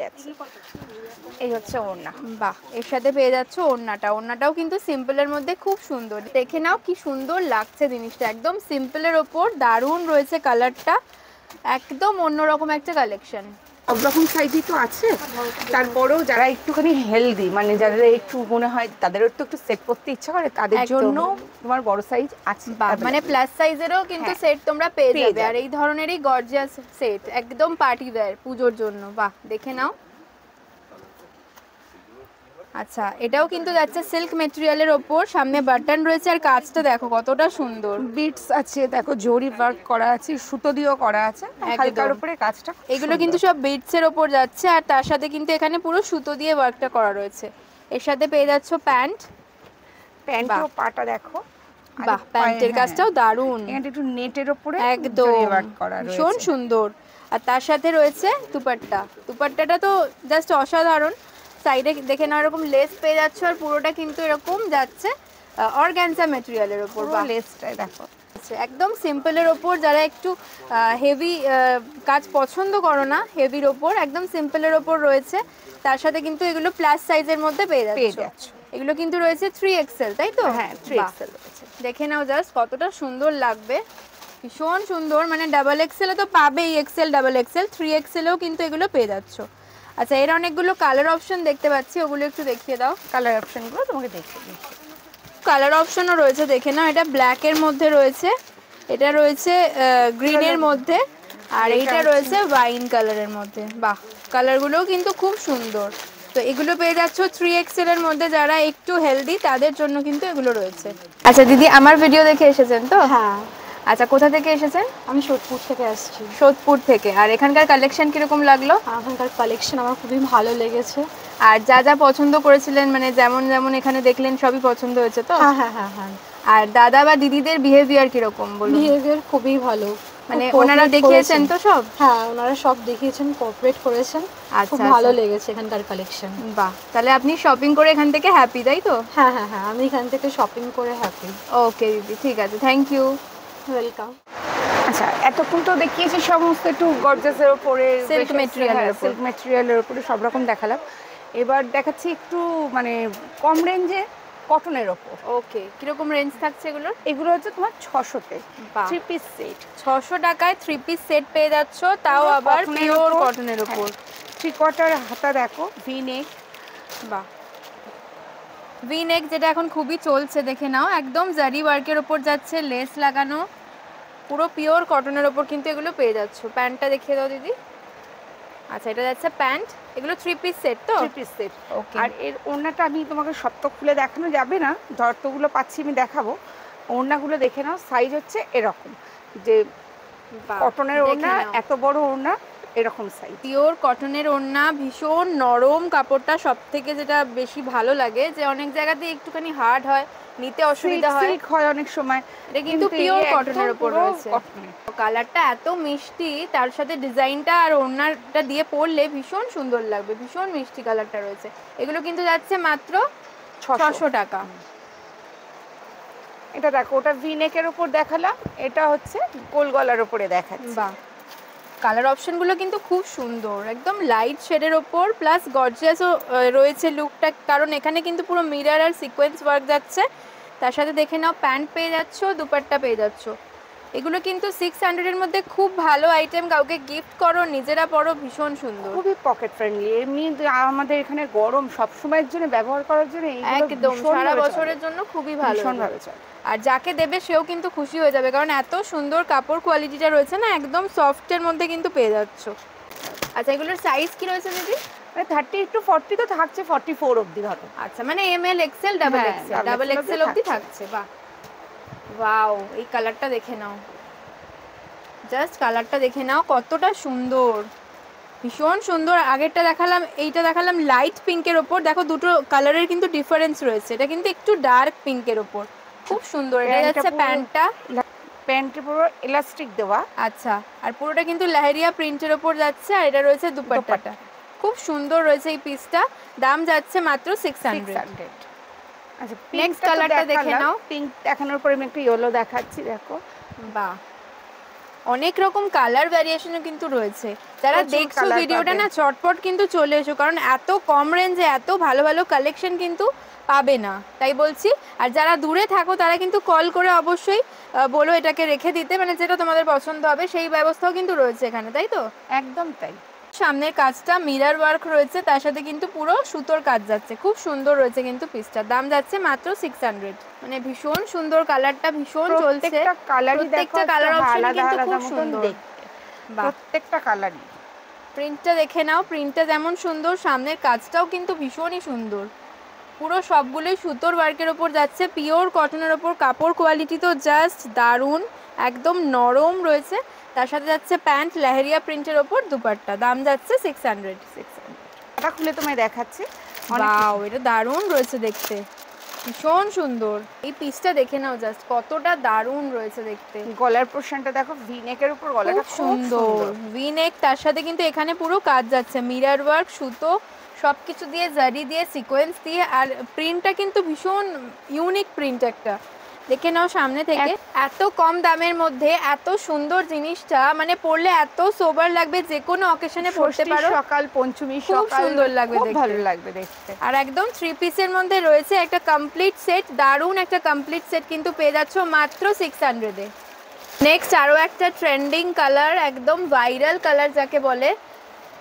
এই হচ্ছে ওড়না। বাহ, এর সাথে পেয়ে যাচ্ছ ওড়নাটা। ওড়নাটাও কিন্তু সিম্পলের মধ্যে খুব সুন্দর। দেখে নাও কি সুন্দর লাগছে জিনিসটা, একদম সিম্পলের ওপর দারুণ রয়েছে কালারটা, একদম অন্যরকম একটা কালেকশন। সব রকম সাইজই তো আছে, তারপরেও যারা একটুখানি হেলদি, মানে যাদের একটু মনে হয় তাদেরও তো একটু সেট করতে ইচ্ছা করে, তাদের জন্য তোমার বড় সাইজ আছে। মানে প্লাস সাইজেরও কিন্তু সেট তোমরা পেয়ে যাবে। আর এই ধরনেরই গর্জিয়াস সেট, একদম পার্টি ওয়্যার পুজোর জন্য। বাহ, দেখে নাও। আচ্ছা, এটাও কিন্তু যাচ্ছে সিল্ক ম্যাটেরিয়ালের ওপর, সামনে বাটন রয়েছে আর কাজটা দেখো কতটা সুন্দর। বিটস আছে, দেখো জরি ওয়ার্ক করা আছে, সুতো দিয়েও করা আছে, হালকার উপরে কাজটা। এগুলো কিন্তু সব বিটস এর ওপর যাচ্ছে, আর তার সাথে কিন্তু এখানে পুরো সুতো দিয়ে ওয়ার্কটা করা রয়েছে। এর সাথে পেয়ে যাচ্ছ প্যান্ট। প্যান্টও পাটা দেখো। বাহ, প্যান্টের কাজটাও দারুণ, এখানে একটু নেটের উপরে একদম ওয়ার্ক করা রয়েছে, ভীষণ সুন্দর। আর তার সাথে রয়েছে দুপাট্টা। দুপাট্টাটা তো জাস্ট অসাধারণ। সাইডে দেখে না এরকম লেস পেয়ে যাচ্ছ, আর পুরোটা কিন্তু এরকম যাচ্ছে অর্গানজা ম্যাটেরিয়ালের ওপর। বা লেসটাই দেখো, একদম সিম্পলের ওপর, যারা একটু হেভি কাজ পছন্দ করো না, হেভির ওপর একদম সিম্পলের ওপর রয়েছে। তার সাথে কিন্তু এগুলো প্লাস সাইজের মধ্যে পেয়ে যাচ্ছ। এগুলো কিন্তু রয়েছে 3XL, তাই তো? হ্যাঁ, 3XL রয়েছে। দেখে নাও জাস্ট কতটা সুন্দর লাগবে, ভীষণ সুন্দর। মানে ডাবল এক্সেলে তো পাবেই, এক্সেল ডাবল এক্সেল, 3XLও কিন্তু এগুলো পেয়ে যাচ্ছ। আচ্ছা, এর অনেকগুলো কালার অপশন দেখতে পাচ্ছি, ওগুলো একটু দেখিয়ে দাও। কালার অপশনগুলো তোমাকে দেখিয়ে দিচ্ছি। কালার অপশনও রয়েছে, দেখে নাও। এটা ব্ল্যাকের মধ্যে রয়েছে, এটা রয়েছে গ্রিনের মধ্যে, আর এইটা রয়েছে ওয়াইন কালারের মধ্যে। বাহ, কালারগুলোও কিন্তু খুব সুন্দর। তো এগুলো পেয়ে যাচ্ছ 3XL এর মধ্যে। যারা একটু হেলদি তাদের জন্য কিন্তু এগুলো রয়েছে। আচ্ছা দিদি, আমার ভিডিও দেখে এসেছেন তো? হ্যাঁ। আচ্ছা, কোথা থেকে এসেছেন? আমি সোদপুর থেকে আসছি। সোদপুর থেকে। আর এখানকার কালেকশন কিরকম লাগলো? এখানকার কালেকশন আমার খুবই ভালো লেগেছে। আর যা যা পছন্দ করেছিলেন, মানে যেমন যেমন এখানে দেখলেন সবই পছন্দ হয়েছে তো? হ্যাঁ হ্যাঁ হ্যাঁ হ্যাঁ। আর দাদা বা দিদিদের বিহেভিয়ার কিরকম বলুন? বিহেভিয়ার খুবই ভালো, মানে ওনারা দেখিয়েছেন তো সব? হ্যাঁ, ওনারা সব দেখিয়েছেন, কোঅপারেট করেছেন। খুব ভালো লেগেছে এখানকার কালেকশন। বাহ, তাহলে আপনি শপিং করে এখান থেকে হ্যাপি, তাই তো? হ্যাঁ হ্যাঁ হ্যাঁ, আমি এখান থেকে শপিং করে হ্যাপি। ওকে দিদি, ঠিক আছে, থ্যাংক ইউ, ওয়েলকাম। আচ্ছা, এতক্ষণ তো দেখিয়েছি সমস্ত একটু গর্জাসের উপরে, সিল্ক ম্যাটেরিয়ালের উপরে সব রকম দেখালাম। এবার দেখাচ্ছি একটু মানে কম রেঞ্জে কটনের ওপর। ওকে, কিরকম রেঞ্জ থাকছে এগুলোর? এগুলো হচ্ছে তোমার 600-তে, বাহ। 3 পিস সেট। 600 টাকায় 3 পিস সেট পেয়ে যাচ্ছ, তাও পুরো আবার cotton-এর পিওর ওপর। কটনের ওপর। 3/4 হাতা দেখো, ভি নেক। বাহ, ভি নেক যেটা এখন খুবই চলছে, দেখে নাও, একদম জারি ওয়ার্কের ওপর যাচ্ছে, লেস লাগানো, পুরো পিওর কটনের ওপর কিন্তু এগুলো পেয়ে যাচ্ছ। প্যান্টটা দেখিয়ে দাও দিদি। আচ্ছা, এটা যাচ্ছে প্যান্ট, এগুলো 3 পিস সেট তো? 3 পিস সেট। ওকে। আর এর ওড়নাটা আমি তোমাকে সব খুলে দেখানো যাবে না, যতগুলো পাচ্ছি আমি দেখাবো। ওড়নাগুলো দেখে নাও, সাইজ হচ্ছে এরকম, যে কটনের ওড়না, এত বড় ওড়না, এরকম সাইজ। পিওর কটনের ওড়না, ভীষণ নরম কাপড়টা, সব থেকে যেটা বেশি ভালো লাগে যে অনেক জায়গাতে একটুখানি হার্ড হয়, নিতে অসুবিধা হয়, সিল্ক হয় অনেক সময়, এটা কিন্তু পিওর এই কটনের একদম উপর পুরো রয়েছে। cotton-এর। কালারটা এত মিষ্টি, তার সাথে ডিজাইনটা আর ওড়নাটা দিয়ে পরলে ভীষণ সুন্দর লাগবে, ভীষণ মিষ্টি কালারটা রয়েছে। এগুলো কিন্তু যাচ্ছে মাত্র 600 টাকা। এটা দেখো, ওটা ভি নেকের উপর দেখালাম, এটা হচ্ছে গোল গলার উপরে দেখাচ্ছি। বাহ, কালার অপশনগুলো কিন্তু খুব সুন্দর, একদম লাইট শেডের ওপর, প্লাস গর্জিয়াসও রয়েছে লুকটা, কারণ এখানে কিন্তু পুরো মিরর আর সিকোয়েন্স ওয়ার্ক যাচ্ছে। তার সাথে দেখে নাও, প্যান্ট পেয়ে যাচ্ছ, দুপাট্টা পেয়ে যাচ্ছ। এগুলো কিন্তু 600-এর মধ্যে খুব ভালো আইটেম, কাউকে গিফট করো, নিজেরা পরো, ভীষণ সুন্দর, খুবই পকেট ফ্রেন্ডলি। এমনি আমাদের এখানে গরম সব সময়ের জন্য ব্যবহার করার জন্য একদম সারা বছরের জন্য খুবই ভালো। ভীষণভাবে চলে। আর যাকে দেবে সেও কিন্তু খুশি হয়ে যাবে, কারণ এত সুন্দর কাপড় কোয়ালিটিটা রয়েছে না, একদম সফটের মধ্যে কিন্তু পেয়ে যাচ্ছ। আচ্ছা, এগুলোর সাইজ কি রয়েছে দিদি? মানে 30 to 40 তো থাকছে, 44 অবধি ধরো। আচ্ছা, মানে এমএল এক্সেল ডাবল হ্যাঁ, XL, double double XL XL অবধি থাকছে। বাহ, ওয়াও, এই কালারটা দেখে নাও, জাস্ট কালারটা দেখে নাও, কতটা সুন্দর, ভীষণ সুন্দর। আগেরটা দেখালাম, এইটা দেখালাম লাইট পিঙ্কের ওপর, দেখো দুটো কালারের কিন্তু ডিফারেন্স রয়েছে, এটা কিন্তু একটু ডার্ক পিঙ্কের ওপর, খুব সুন্দর। এটা যাচ্ছে প্যান্টটা, প্যান্টে পুরো ইলাস্টিক দেওয়া। আচ্ছা, আর পুরোটা কিন্তু লেহেরিয়া প্রিন্টের ওপর যাচ্ছে, আর এটা রয়েছে দুপাট্টাটা, খুব সুন্দর রয়েছে এই পিসটা। দাম যাচ্ছে মাত্র 600। আচ্ছা, নেক্সট কালারটা দেখে নাও। পিঙ্ক দেখানোর পরে আমি একটু ইয়েলো দেখাচ্ছি, দেখো। বাহ, অনেক রকম কালার ভ্যারিয়েশনও কিন্তু রয়েছে। যারা প্রচুর দেখছো colour ভিডিওটা পাবে। না, চটপট কিন্তু চলে এসো, কারণ এত কম রেঞ্জে এত ভালো ভালো কালেকশন কিন্তু পাবে না, তাই বলছি। আর যারা দূরে থাকো তারা কিন্তু কল করে অবশ্যই বলো এটাকে রেখে দিতে, মানে যেটা তোমাদের পছন্দ হবে সেই ব্যবস্থাও কিন্তু রয়েছে এখানে, তাই তো? একদম তাই। সামনের কাজটা মিরর ওয়ার্ক রয়েছে, তার সাথে কিন্তু পুরো সুতোর কাজ যাচ্ছে, খুব সুন্দর রয়েছে কিন্তু পিসটার। দাম যাচ্ছে মাত্র 600। মানে ভীষণ সুন্দর, কালারটা ভীষণ চলছে, প্রত্যেকটা কালারই দেখো, প্রত্যেকটা কালার অপশন আলাদা কিন্তু আলাদা খুব মতন সুন্দর। দেখতে। বাহ, প্রত্যেকটা কালারই। প্রিন্টটা দেখে নাও, প্রিন্টটা যেমন সুন্দর, সামনের কাজটাও কিন্তু ভীষণই সুন্দর, পুরো সবগুলোই সুতোর ওয়ার্কের ওপর যাচ্ছে, পিওর কটনের ওপর, কাপড় কোয়ালিটি তো জাস্ট দারুণ, একদম নরম রয়েছে। তার সাথে যাচ্ছে প্যান্ট লেহেরিয়া প্রিন্টের ওপর, দুপাট্টা। দাম যাচ্ছে 600। এটা খুলে তোমায় দেখাচ্ছি। ওয়াও, এটা দারুণ রয়েছে দেখতে, ভীষণ সুন্দর। এই পিসটা দেখে নাও, জাস্ট কতটা দারুণ রয়েছে দেখতে। গলার পোর্শনটা দেখো, ভি নেকের উপর গলাটা খুব খুব সুন্দর ভি নেক, তার সাথে কিন্তু এখানে পুরো কাজ যাচ্ছে, মিরর ওয়ার্ক, সুতো, সবকিছু দিয়ে, জারি দিয়ে, সিকোয়েন্স দিয়ে, আর প্রিন্টটা কিন্তু ভীষণ ইউনিক প্রিন্ট একটা। দেখে নাও সামনে থেকে, এত কম দামের মধ্যে এত সুন্দর জিনিসটা, মানে পরলে এত সোবার লাগবে, যে কোনো অকেশনে পরতে পারো, সকাল, পঞ্চমী খুব সকাল, সুন্দর লাগবে খুব দেখতে। ভালো লাগবে দেখতে। আর একদম 3 পিসের মধ্যে রয়েছে একটা কমপ্লিট সেট, দারুণ একটা কমপ্লিট সেট কিন্তু পেয়ে যাচ্ছ মাত্র 600-এ। নেক্সট আরও একটা ট্রেন্ডিং কালার, একদম ভাইরাল কালার যাকে বলে,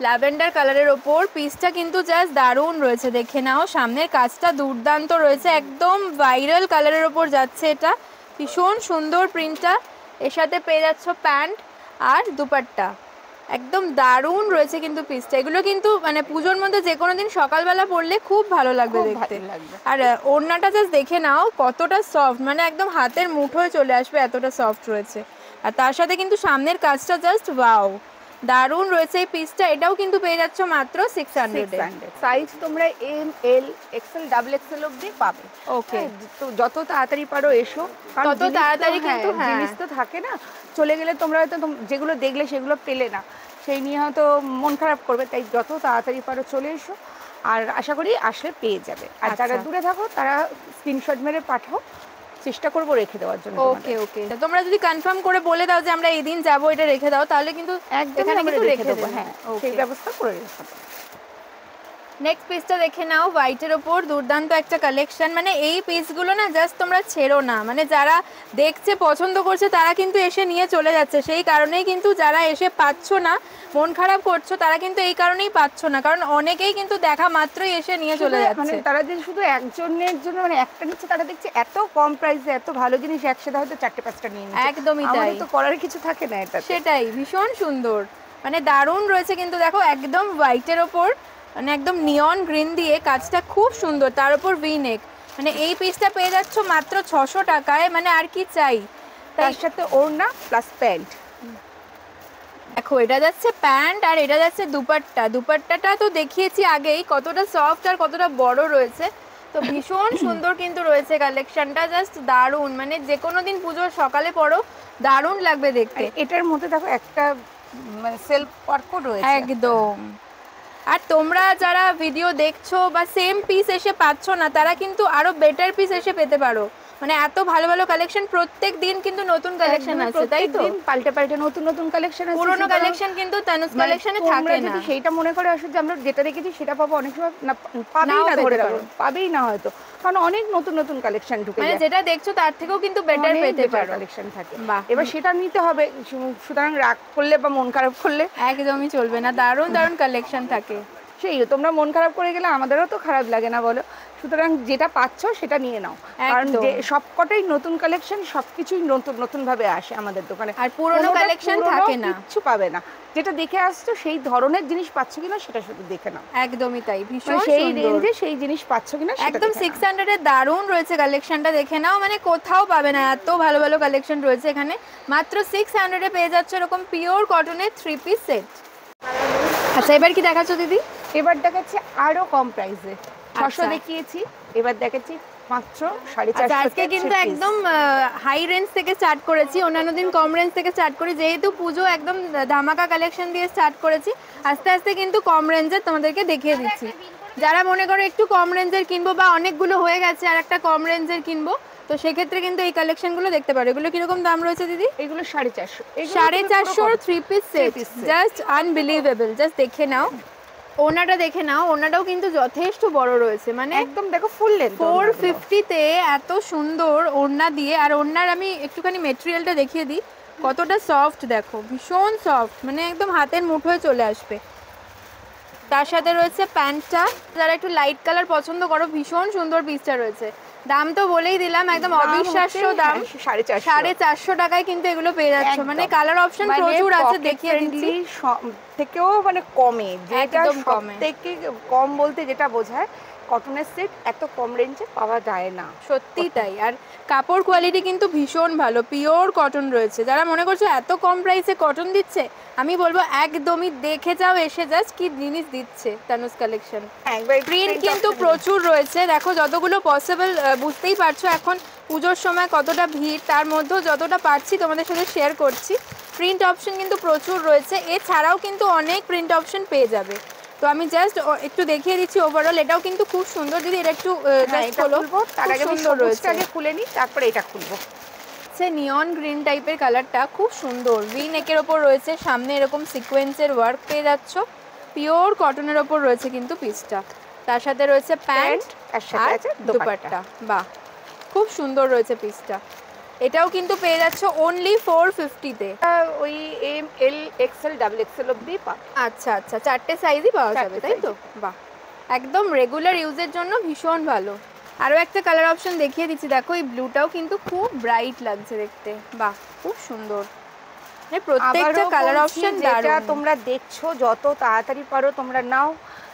ল্যাভেন্ডার কালারের ওপর, পিসটা কিন্তু জাস্ট দারুণ রয়েছে, দেখে নাও, সামনের কাজটা দুর্দান্ত রয়েছে, একদম ভাইরাল কালারের ওপর যাচ্ছে, এটা ভীষণ সুন্দর প্রিন্টটা। এর সাথে পেয়ে যাচ্ছ প্যান্ট আর দুপাট্টা, একদম দারুণ রয়েছে কিন্তু পিসটা। এগুলো কিন্তু মানে পুজোর মধ্যে যে কোনো দিন সকালবেলা পরলে খুব ভালো লাগবে দেখতে। আর ওড়নাটা জাস্ট দেখে নাও কতটা সফট, মানে একদম হাতের মুঠোয় চলে আসবে, এতটা সফট রয়েছে। আর তার সাথে কিন্তু সামনের কাজটা জাস্ট ওয়াও, দারুণ রয়েছে এই পিসটা। এটাও কিন্তু পেয়ে যাচ্ছ মাত্র 600-এ। সাইজ তোমরা M, L, XL, double XL অবধি পাবে। ওকে, তো যত তাড়াতাড়ি পারো এসো, তত তাড়াতাড়ি কিন্তু জিনিস তো থাকে না, চলে গেলে তোমরা হয়তো যেগুলো দেখলে সেগুলো পেলে না, সেই নিয়ে হয়তো মন খারাপ করবে, তাই যত তাড়াতাড়ি পারো চলে এসো, আর আশা করি আসলে পেয়ে যাবে। আর যারা দূরে থাকো তারা স্ক্রিনশট মেরে পাঠাও, চেষ্টা করবো রেখে দেওয়ার জন্য। ওকে ওকে, তোমরা যদি কনফার্ম করে বলে দাও যে আমরা এই দিন যাবো, এটা রেখে দাও, তাহলে কিন্তু একদম এখানে কিন্তু রেখে দেবো। হ্যাঁ, সেই ব্যবস্থা করে রেখে দেবো। নেক্সট পিসটা দেখে নাও, হোয়াইটের ওপর দুর্দান্ত একটা কালেকশন। মানে এই পিসগুলো না জাস্ট তোমরা ছেড়ো না, মানে যারা দেখছে পছন্দ করছে তারা কিন্তু এসে নিয়ে চলে যাচ্ছে। সেই কারণেই কিন্তু যারা এসে পাচ্ছ না, মন খারাপ করছো, তারা কিন্তু এই কারণেই পাচ্ছ না, কারণ অনেকেই কিন্তু দেখা মাত্রই এসে নিয়ে চলে মানে যাচ্ছে। তারা যে শুধু একজনের জন্য মানে একটা নিচ্ছে, তারা দেখছে এত কম প্রাইসে এত ভালো জিনিস একসাথে হয়তো 4-5টা নিয়ে নিচ্ছে। একদমই তাই, আমাদের তো করার কিছু থাকে না এটা। সেটাই, ভীষণ সুন্দর, মানে দারুণ রয়েছে কিন্তু। দেখো একদম হোয়াইটের ওপর মানে একদম নিয়ন গ্রিন দিয়ে কাজটা খুব সুন্দর, তার উপর ভি নেক। মানে এই পিসটা পেয়ে যাচ্ছ মাত্র 600 টাকায়, মানে আর কি চাই। তার সাথে ওড়না প্লাস প্যান্ট। দেখো এটা যাচ্ছে প্যান্ট আর এটা যাচ্ছে দুপাট্টা। দুপাট্টাটা তো দেখিয়েছি আগেই, কতটা সফট আর কতটা বড় রয়েছে। তো ভীষণ সুন্দর কিন্তু রয়েছে কালেকশনটা, জাস্ট দারুণ। মানে যে কোনো দিন পুজোর সকালে পরো, দারুণ লাগবে দেখতে। এটার মধ্যে দেখো একটা মানে সেলফ ওয়ার্কও রয়েছে একদম। আর তোমরা যারা ভিডিও দেখছো বা সেম পিস এসে পাচ্ছ না, তারা কিন্তু আরো বেটার পিস এসে পেতে পারো। মানে এত ভালো ভালো কালেকশন, প্রত্যেক দিন কিন্তু নতুন কালেকশন আছে, তাই তো? পাল্টে পাল্টে নতুন নতুন কালেকশন আছে। পুরনো কালেকশন কিন্তু তানুজ কালেকশনে থাকে না। যদি সেইটা মনে করে আসলে যে আমরা যেটা দেখেছি সেটা পাবো, অনেক সময় না পাবেই না, ধরে রাখো পাবেই না হয়তো, কারণ অনেক নতুন নতুন কালেকশন ঢুকে যায়। মানে যেটা দেখছো তার থেকেও কিন্তু বেটার পেতে পারো, কালেকশন থাকে। এবার সেটা নিতে হবে, সুতরাং রাগ করলে বা মন খারাপ করলে একদমই চলবে না। দারুণ দারুণ কালেকশন থাকে। সেই তোমরা মন খারাপ করে গেলে আমাদেরও তো খারাপ লাগে না বলো? সুতরাং যেটা পাচ্ছ সেটা নিয়ে নাও, কারণ যে সবকটাই নতুন কালেকশন, সবকিছুই নতুন নতুন ভাবে আসে আমাদের দোকানে। আর পুরনো কালেকশন থাকে না, কিছু পাবে না। যেটা দেখে আসছো সেই ধরনের জিনিস পাচ্ছ কিনা সেটা শুধু দেখে নাও। একদমই তাই, ভীষণ সেই সুন্দর। রেঞ্জে সেই জিনিস পাচ্ছ কিনা একদম 600 এর দারুণ রয়েছে কালেকশনটা, দেখে নাও। মানে কোথাও পাবে না, এত ভালো ভালো কালেকশন রয়েছে এখানে। মাত্র 600 এ পেয়ে যাচ্ছে এরকম পিওর কটনের 3 পিস সেট। আচ্ছা এবার কি দেখাচ্ছ দিদি? এবার দেখাচ্ছি আরো কম প্রাইসে। 600 আচ্ছা। দেখিয়েছি, এবার দেখাচ্ছি মাত্র 450। আজকে কিন্তু একদম হাই রেঞ্জ থেকে স্টার্ট করেছি, অন্যান্য দিন কম রেঞ্জ থেকে স্টার্ট করি, যেহেতু পুজো একদম ধামাকা কালেকশন দিয়ে স্টার্ট করেছি। আস্তে আস্তে কিন্তু কম রেঞ্জের তোমাদেরকে দেখিয়ে দিচ্ছি। যারা মনে করো একটু কম রেঞ্জের কিনবো বা অনেকগুলো হয়ে গেছে আর একটা কম রেঞ্জের কিনবো, তো সেক্ষেত্রে কিন্তু এই কালেকশনগুলো দেখতে পারো। এগুলো কিরকম দাম রয়েছে দিদি? এগুলো 450। 450 3 piece set, just unbelievable. Just দেখে নাও, ওনাটা দেখে নাও, ওনাটাও কিন্তু যথেষ্ট বড় রয়েছে। মানে একদম দেখো ফুল লেন্থ। 450 তে এত সুন্দর ওড়না দিয়ে। আর ওড়নার আমি একটুখানি মেটেরিয়ালটা দেখিয়ে দিই, কতটা সফট দেখো, ভীষণ সফট, মানে একদম হাতের মুঠোয় চলে আসবে। তার সাথে রয়েছে প্যান্টটা, যারা একটু লাইট কালার পছন্দ করো, ভীষণ সুন্দর পিসটা রয়েছে। দাম তো বলেই দিলাম, একদম অবিশ্বাস্য দাম, 450 টাকায় কিন্তু এগুলো পেয়ে যাচ্ছ। মানে কালার অপশন প্রচুর আছে, দেখিয়ে দিচ্ছি। থেকেও মানে কমে, যেটা সবথেকে কম বলতে যেটা বোঝায় কটনের সেট এত কম রেঞ্জে পাওয়া যায় না, সত্যি তাই। আর কাপড় কোয়ালিটি কিন্তু ভীষণ ভালো, পিওর কটন রয়েছে। যারা মনে করছো এত কম প্রাইসে কটন দিচ্ছে, আমি বলবো একদমই দেখে যাও এসে, জাস্ট কি জিনিস দিচ্ছে তানুজ কালেকশন। প্রিন্ট কিন্তু প্রচুর রয়েছে, দেখো যতগুলো পসিবল, বুঝতেই পারছো এখন পুজোর সময় কতটা ভিড়, তার মধ্যেও যতটা পারছি তোমাদের সাথে শেয়ার করছি। প্রিন্ট অপশন কিন্তু প্রচুর রয়েছে, এছাড়াও কিন্তু অনেক প্রিন্ট অপশন পেয়ে যাবে। তো আমি জাস্ট একটু দেখিয়ে দিচ্ছি ওভারঅল। এটাও কিন্তু খুব সুন্দর দিদি, এটা একটু জাস্ট খুলবো, তার আগে সুন্দর রয়েছে। আগে খুলে নিই, তারপরে এটা খুলবো। নিয়ন গ্রিন টাইপের কালারটা খুব সুন্দর, ভি নেকের ওপর রয়েছে, সামনে এরকম সিকোয়েন্সের ওয়ার্ক পেয়ে যাচ্ছ, পিওর কটনের ওপর রয়েছে কিন্তু পিসটা। তার সাথে রয়েছে প্যান্ট আর দুপাট্টা। বাহ, খুব সুন্দর রয়েছে পিসটা। এটাও কিন্তু পেয়ে যাচ্ছ অনলি 450 তে। ওই M L XL double XL অবধি পাবে। আচ্ছা আচ্ছা, 4টে সাইজই পাওয়া যাবে, তাই তো? বাহ, একদম রেগুলার ইউজের জন্য ভীষণ ভালো। আরও একটা কালার অপশন দেখিয়ে দিচ্ছি, দেখো এই ব্লুটাও কিন্তু খুব ব্রাইট লাগছে দেখতে। বাহ, খুব সুন্দর। মানে প্রত্যেকটা কালার অপশন যেটা তোমরা দেখছো যত তাড়াতাড়ি পারো তোমরা নাও,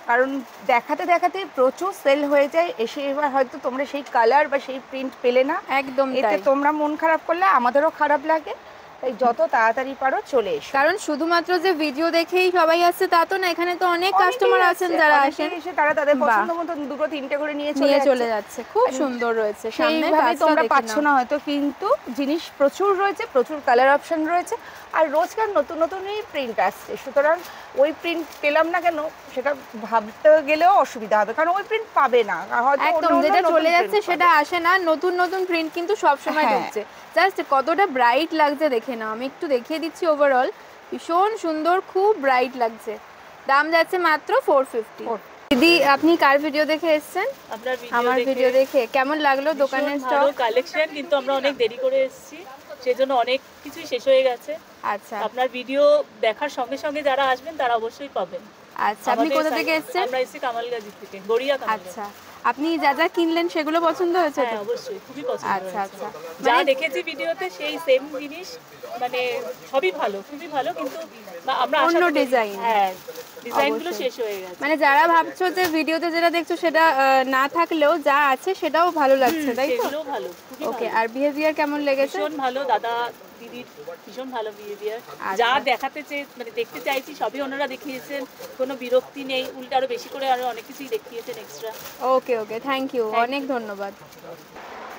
কারণ দেখাতে দেখাতে প্রচুর সেল হয়ে যায়। এসে এবার হয়তো তোমরা সেই কালার বা সেই প্রিন্ট পেলে না, একদম এতে তোমরা মন খারাপ করলে আমাদেরও খারাপ লাগে। তাই যত তাড়াতাড়ি পারো চলে এসো। কারণ শুধুমাত্র যে ভিডিও দেখেই সবাই আসছে তা তো না, এখানে তো অনেক কাস্টমার আছেন যারা আসেন, এসে তারা তাদের পছন্দ মতো দুটো তিনটে করে নিয়ে চলে যাচ্ছে। খুব সুন্দর রয়েছে, সামনে তোমরা পাচ্ছ না হয়তো, কিন্তু জিনিস প্রচুর রয়েছে, প্রচুর কালার অপশন রয়েছে, আর রোজকার নতুন নতুনই প্রিন্ট আসছে। সুতরাং ওই প্রিন্ট পেলাম না কেন সেটা ভাবতে গেলেও অসুবিধা হবে, কারণ ওই প্রিন্ট পাবে না, একদম যেটা চলে যাচ্ছে সেটা আসে না। নতুন নতুন প্রিন্ট কিন্তু সব সময় ঢুকছে। জাস্ট কতটা ব্রাইট লাগছে দেখে নাও, আমি একটু দেখিয়ে দিচ্ছি ওভারঅল। ভীষণ সুন্দর, খুব ব্রাইট লাগছে। দাম যাচ্ছে মাত্র 450। দিদি আপনি কার ভিডিও দেখে এসেছেন? আপনার আমার ভিডিও দেখে কেমন লাগলো দোকানের ভালো স্টক? কালেকশন, কিন্তু আমরা অনেক দেরি করে এসেছি, সেজন্য অনেক কিছুই শেষ হয়ে গেছে। আচ্ছা আপনার ভিডিও দেখার সঙ্গে সঙ্গে যারা আসবেন তারা অবশ্যই পাবেন। আচ্ছা, আপনি কোথা থেকে এসেছেন? আমরা এসেছি কামালগাজি থেকে, গড়িয়া কামালগাজি। আচ্ছা, আপনি যা যা কিনলেন সেগুলো পছন্দ হয়েছে তো? হ্যাঁ অবশ্যই, খুবই পছন্দ আচ্ছা হয়েছে। আচ্ছা, যা মানে দেখেছি ভিডিওতে সেই সেম জিনিস, মানে সবই ভালো, খুবই ভালো, কিন্তু আমরা অন্য আশা করি- ডিজাইন। হ্যাঁ, ডিজাইনগুলো অবশ্যই। শেষ হয়ে গেছে। মানে যারা ভাবছো যে ভিডিওতে যেটা দেখছো সেটা না থাকলেও যা আছে সেটাও ভালো লাগছে, তাই তো? সেগুলোও ভালো, খুবই ওকে, ভালো। আর বিহেভিয়ার কেমন লেগেছে? ভীষণ ভালো, দাদা দিদির ভীষণ ভালো বিহেভিয়ার। আচ্ছা। যা দেখাতে মানে দেখতে চাইছি সবই ওনারা দেখিয়েছেন, কোনো বিরক্তি নেই, উল্টে আরো বেশি করে আরো অনেক কিছুই দেখিয়েছেন extra. Okay okay, thank you, অনেক ধন্যবাদ।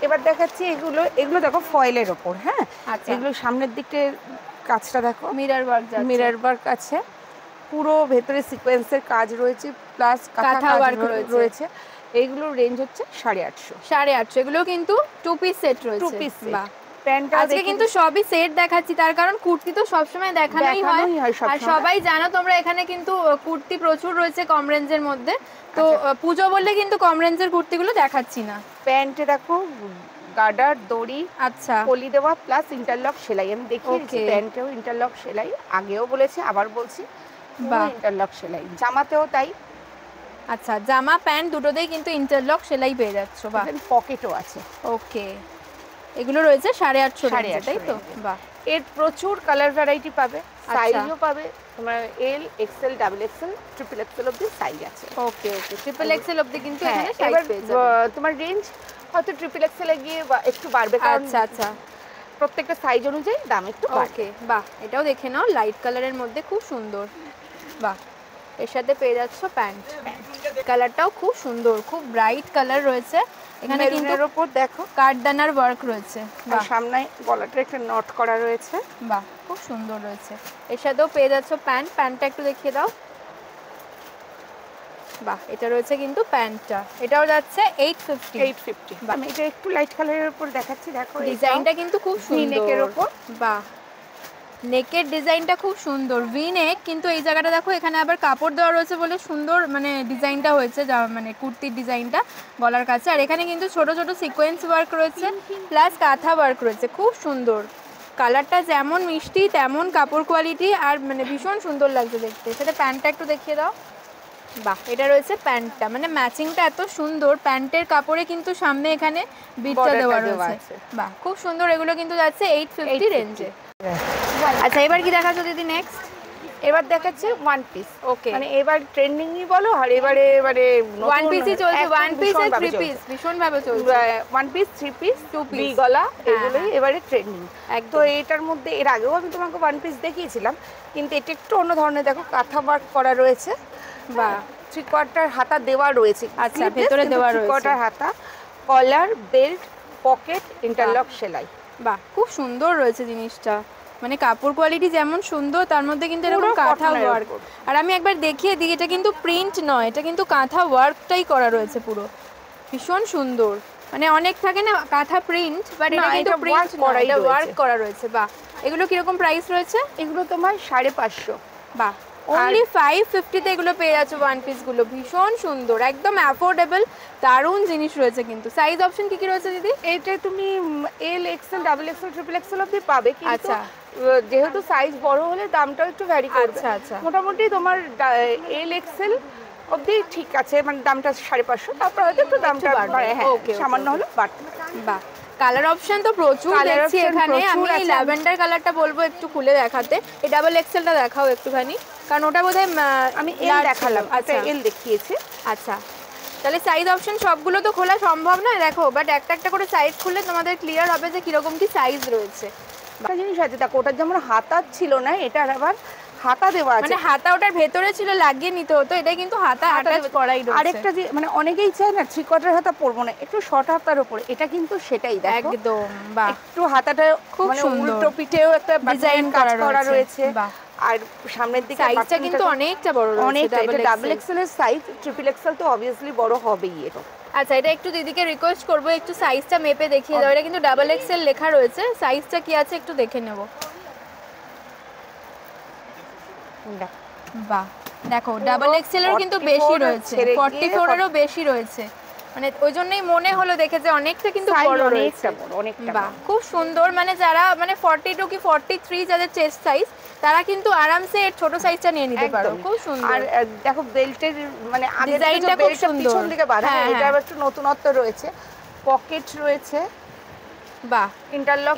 এবার দেখাচ্ছি এগুলো দেখো ফয়েলের ওপর, হ্যাঁ আচ্ছা। এগুলো সামনের দিকটা কাজটা দেখো, মিরর ওয়ার্ক যাচ্ছে। মিরর ওয়ার্ক আছে, পুরো ভেতরে সিকোয়েন্সের কাজ রয়েছে, প্লাস কাঁথা work রয়েছে। এইগুলোর রেঞ্জ হচ্ছে 850। 850, এগুলো কিন্তু টু পিস সেট রয়েছে। টু পিস বাহ, প্যান্টটা আজকে কিন্তু সবই সেট দেখাচ্ছি, তার কারণ কুর্তি তো সবসময় দেখানোই হয়, দেখানোই হয় সবসময়। আর সবাই জানো তোমরা এখানে কিন্তু কুর্তি প্রচুর রয়েছে কম রেঞ্জের মধ্যে, তো পুজো বললে কিন্তু কম রেঞ্জের কুর্তিগুলো দেখাচ্ছি না। প্যান্টে দেখো গার্ডার দড়ি, আচ্ছা, পলি দেওয়া, প্লাস ইন্টারলক সেলাই। আমি দেখিয়েছি Okay. প্যান্টেও ইন্টারলক সেলাই, আগেও বলেছি আবার বলছি, বাহ। ইন্টারলক সেলাই। জামাতেও তাই, আচ্ছা, জামা প্যান্ট দুটোতেই কিন্তু ইন্টারলক সেলাই পেয়ে যাচ্ছ। বাহ, পকেটও আছে। ওকে, এগুলো রয়েছে 850 রেঞ্জে, 850 তাই তো? range-এ। বাহ, এর প্রচুর কালার ভ্যারাইটি পাবে, সাইজও পাবে, তোমার L, XL, double XL, triple XL অবধি সাইজ আছে। ওকে ওকে, ট্রিপল এক্সেল অবধি কিন্তু হ্যাঁ, এখানে সাইজ এবার পেয়ে যাবে। তোমার রেঞ্জ হয়তো ট্রিপল এক্সেলে গিয়ে একটু বাড়বে, কারণ আচ্ছা আচ্ছা, প্রত্যেকটা সাইজ অনুযায়ী দাম একটু বাড়বে। ওকে, বাহ, এটাও দেখে নাও, লাইট কালারের মধ্যে খুব সুন্দর। বাহ, এর সাথে পেয়ে যাচ্ছ প্যান্ট, কালারটাও খুব সুন্দর, খুব ব্রাইট কালার রয়েছে এখানে, কিন্তু মেরুনের ওপর দেখো, কাঠদানার ওয়ার্ক রয়েছে। আর বাহ সামনে গলাটা একটা নট করা রয়েছে। বাহ, খুব সুন্দর রয়েছে। এর সাথেও পেয়ে যাচ্ছ প্যান্ট, প্যান্টটা একটু দেখিয়ে দাও। বাহ, এটা রয়েছে কিন্তু প্যান্টটা, এটাও যাচ্ছে 850। 850। বাহ। আমি এটা একটু লাইট কালারের উপর দেখাচ্ছি, দেখো ডিজাইনটা কিন্তু খুব সুন্দর নেকের ওপর। বাহ, নেকের ডিজাইনটা খুব সুন্দর, ভি নেক, কিন্তু এই জায়গাটা দেখো এখানে আবার কাপড় দেওয়া রয়েছে বলে সুন্দর মানে ডিজাইনটা হয়েছে, যা মানে কুর্তির ডিজাইনটা গলার কাছে, আর এখানে কিন্তু ছোট ছোট সিকোয়েন্স ওয়ার্ক রয়েছে, প্লাস কাঁথা ওয়ার্ক রয়েছে, খুব সুন্দর। কালারটা যেমন মিষ্টি তেমন কাপড় কোয়ালিটি, আর মানে ভীষণ সুন্দর লাগছে দেখতে। সেটা প্যান্টটা একটু দেখিয়ে দাও। বাহ, এটা রয়েছে প্যান্টটা, মানে ম্যাচিংটা এত সুন্দর, প্যান্টের কাপড়ে কিন্তু সামনে এখানে বিটটা Border টা দেওয়া দেওয়া রয়েছে। আছে। বাহ, খুব সুন্দর, এগুলো কিন্তু যাচ্ছে 850 রেঞ্জে। আচ্ছা, এবার কি দেখাচ্ছ দিদি নেক্সট? এবার দেখাচ্ছে ওয়ান পিস। ওকে, মানে এবার ট্রেন্ডিংই বলো, আর এবারে ওয়ান পিসই চলছে, ওয়ান পিস আর থ্রি পিস ভীষণ ভাবে চলছে। One piece, three piece, Two piece। V গলা, হ্যাঁ, এগুলোই এবারে ট্রেন্ডিং। একদম। তো এটার মধ্যে এর আগেও আমি তোমাকে ওয়ান পিস দেখিয়েছিলাম, কিন্তু এটা একটু অন্য ধরনের, দেখো কাঁথা ওয়ার্ক করা রয়েছে, বা থ্রি কোয়ার্টার হাতা দেওয়া রয়েছে। আচ্ছা, ভেতরে দেওয়া রয়েছে। থ্রি কোয়ার্টার হাতা, কলার, বেল্ট, পকেট, ইন্টারলক সেলাই। বাহ, খুব সুন্দর রয়েছে জিনিসটা, মানে কাপড় কোয়ালিটি যেমন সুন্দর, তার মধ্যে কিন্তু এরকম পুরো কাঁথা cotton এর ওয়ার্ক। উপর। আর আমি একবার দেখিয়ে দিই, এটা কিন্তু প্রিন্ট নয়, এটা কিন্তু কাঁথা ওয়ার্কটাই করা রয়েছে পুরো, ভীষণ সুন্দর। মানে অনেক থাকে না কাঁথা প্রিন্ট, বাট এটা না, কিন্তু এটা প্রিন্ট work করাই এটা ওয়ার্ক রয়েছে। করা রয়েছে। বাহ, এগুলো কিরকম প্রাইস রয়েছে? এগুলো তোমার 550। বাহ, অনলি 550-তে এগুলো পেয়ে যাচ্ছ ওয়ান পিসগুলো, ভীষণ সুন্দর, একদম অ্যাফোর্ডেবল, দারুণ জিনিস রয়েছে। কিন্তু সাইজ অপশন কি কি রয়েছে দিদি? এটা তুমি L, XL, double XL, triple XL অবধি পাবে, কিন্তু আচ্ছা। যেহেতু সাইজ বড় হলে দামটাও একটু ভ্যারি করবে। আচ্ছা, আচ্ছা। মোটামুটি তোমার এল, এক্সেল অবধি ঠিক আছে, মানে দামটা 550, তারপর হয়তো একটু দামটা বাড়বে। বাড়ে, হ্যাঁ, Okay, okay, সামান্য হলো বাড়তে পারে। বাহ, কালার অপশন তো প্রচুর Colour দেখছি option এখানে। প্রচুর আমি আছে। ল্যাভেন্ডার কালারটা বলবো একটু খুলে দেখাতে, এই ডাবল এক্সেলটা দেখাও একটুখানি, কারণ ওটা বোধহয় আমি এল large দেখালাম, ছিল। আচ্ছা আচ্ছা এল দেখিয়েছি। আচ্ছা, তাহলে সাইজ অপশন সবগুলো তো খোলা সম্ভব না, দেখো, বাট একটা একটা করে সাইজ খুললে তোমাদের ক্লিয়ার হবে যে কিরকম কি সাইজ রয়েছে। একটা জিনিস আছে, দেখো ওটার যেমন হাতা ছিল না, এটার আবার হাতা দেওয়া আছে। মানে হাতা ওটার ভেতরে ছিল, লাগিয়ে নিতে হতো, এটা কিন্তু হাতা অ্যাটাচ করাই রয়েছে। আরেকটা যে মানে অনেকেই চায় না থ্রি কোয়ার্টার হাতা পরবো না, একটু শর্ট হাতার উপরে, এটা কিন্তু সেটাই দেখো, একদম। বাহ, একটু হাতাটা খুব মানে সুন্দর। উল্টো পিঠেও একটা ডিজাইন ডিজাইন কাজ করা রয়েছে। বাহ, আর সামনের দিকে সাইজটা কিন্তু অনেকটা বড় রয়েছে, অনেকটা, এটা ডাবল ডাবল এক্সেল এর সাইজ, ট্রিপল এক্সেল তো অবভিয়াসলি বড় হবেই। এটা আচ্ছা, এটা একটু দিদিকে রিকোয়েস্ট করবো একটু সাইজটা মেপে দেখিয়ে দাও। এটা কিন্তু ডাবল এক্সেল লেখা রয়েছে, সাইজটা কি আছে একটু দেখে নেব। বাহ, দেখো ডাবল এক্সেল এর কিন্তু বেশি রয়েছে, 44 এরও বেশি রয়েছে, মানে ওই জন্যই মনে হলো দেখে যে অনেকটা কিন্তু বড় রয়েছে। বাহ, খুব সুন্দর। মানে যারা মানে 42 কি 43 যাদের চেস্ট সাইজ, তারা কিন্তু আরামসে এর ছোট সাইজটা নিয়ে নিতে পারো। খুব সুন্দর। আর দেখো বেল্টের মানে আগে ডিজাইনটা যে বেল্টটা পিছন দিকে বাঁধা, এটা আবার একটু নতুনত্ব রয়েছে, পকেট রয়েছে, বাহ, ইন্টারলক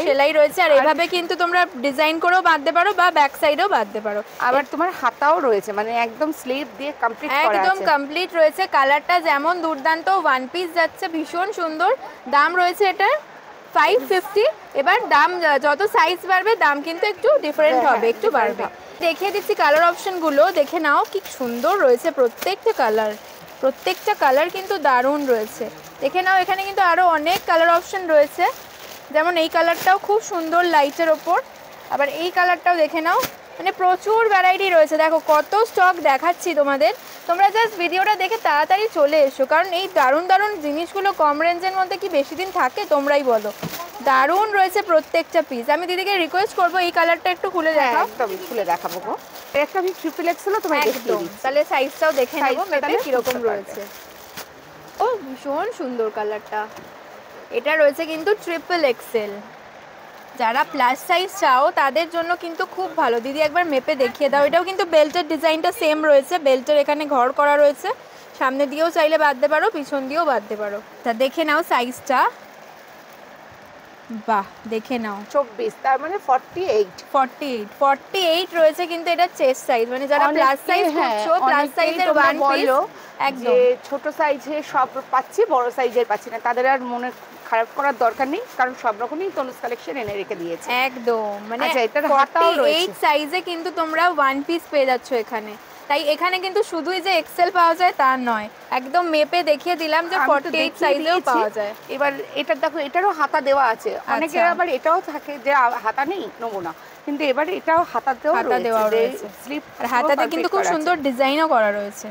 সেলাই রয়েছে। আর এইভাবে কিন্তু তোমরা ডিজাইন করেও বাঁধতে পারো বা ব্যাক সাইডেও বাঁধতে পারো। আবার তোমার হাতাও রয়েছে, মানে একদম স্লিভ দিয়ে কমপ্লিট করা আছে, একদম কমপ্লিট রয়েছে। কালারটা যেমন দুর্দান্ত, ওয়ান পিস যাচ্ছে, ভীষণ সুন্দর। দাম রয়েছে এটা 550। এবার দাম যত সাইজ বাড়বে দাম কিন্তু একটু ডিফারেন্ট হবে, একটু বাড়বে। দেখিয়ে দিচ্ছি কালার অপশনগুলো, দেখে নাও কি সুন্দর রয়েছে প্রত্যেকটা কালার কিন্তু দারুণ রয়েছে। দেখে নাও, এখানে কিন্তু আরও অনেক কালার অপশন রয়েছে, যেমন এই কালারটাও খুব সুন্দর লাইটের ওপর। আবার এই কালারটাও দেখে নাও, মানে প্রচুর ভ্যারাইটি রয়েছে। দেখো কত স্টক দেখাচ্ছি তোমাদের, তোমরা জাস্ট ভিডিওটা দেখে তাড়াতাড়ি চলে এসো, কারণ এই দারুণ দারুণ জিনিসগুলো কম রেঞ্জের মধ্যে কি বেশি দিন থাকে তোমরাই বলো। দারুণ রয়েছে প্রত্যেকটা পিস। আমি দিদিকে রিকোয়েস্ট করবো এই কালারটা একটু খুলে দেখাও। একদম খুলে দেখাবো গো। একটা আমি ট্রিপল এক্সেল তোমায় দেখিয়ে দিই, তাহলে সাইজটাও দেখে নেবো তাহলে কিরকম রয়েছে। ও ভীষণ সুন্দর কালারটা। এটা রয়েছে কিন্তু ট্রিপল এক্সেল। যারা প্লাস সাইজ চাও তাদের জন্য কিন্তু খুব ভালো। দিদি একবার মেপে দেখিয়ে দাও। এটাও কিন্তু বেল্টের ডিজাইনটা সেম রয়েছে, বেল্টের এখানে ঘর করা রয়েছে, সামনে দিয়েও চাইলে বাঁধতে পারো, পিছন দিয়েও বাঁধতে পারো। তা দেখে নাও সাইজটা, বাহ দেখে নাও 24, তার মানে 48 রয়েছে কিন্তু এটা চেস্ট সাইজ। মানে যারা প্লাস সাইজ করছো, প্লাস সাইজের ওয়ান পিস একদম ছোট সাইজে সব পাচ্ছি, বড় সাইজের পাচ্ছি না, তাদের আর মনে খারাপ করার দরকার নেই, কারণ সব রকমই তনুজ কালেকশন এনে রেখে দিয়েছে একদম। মানে এটার হাতাও রয়েছে 48 সাইজে কিন্তু তোমরা ওয়ান পিস পেয়ে যাচ্ছ এখানে। তাই এখানে কিন্তু শুধুই যে এক্সেল পাওয়া যায় তা নয়, একদম মেপে দেখিয়ে দিলাম যে 48 সাইজেও পাওয়া যায়। এবার এটা দেখো, এটারও হাতা দেওয়া আছে। অনেকের আবার এটাও থাকে যে হাতা নেই, নেবো না, কিন্তু এবার এটাও হাতা দেওয়া রয়েছে, স্লিপ। আর হাতাতে কিন্তু খুব সুন্দর ডিজাইনও করা রয়েছে।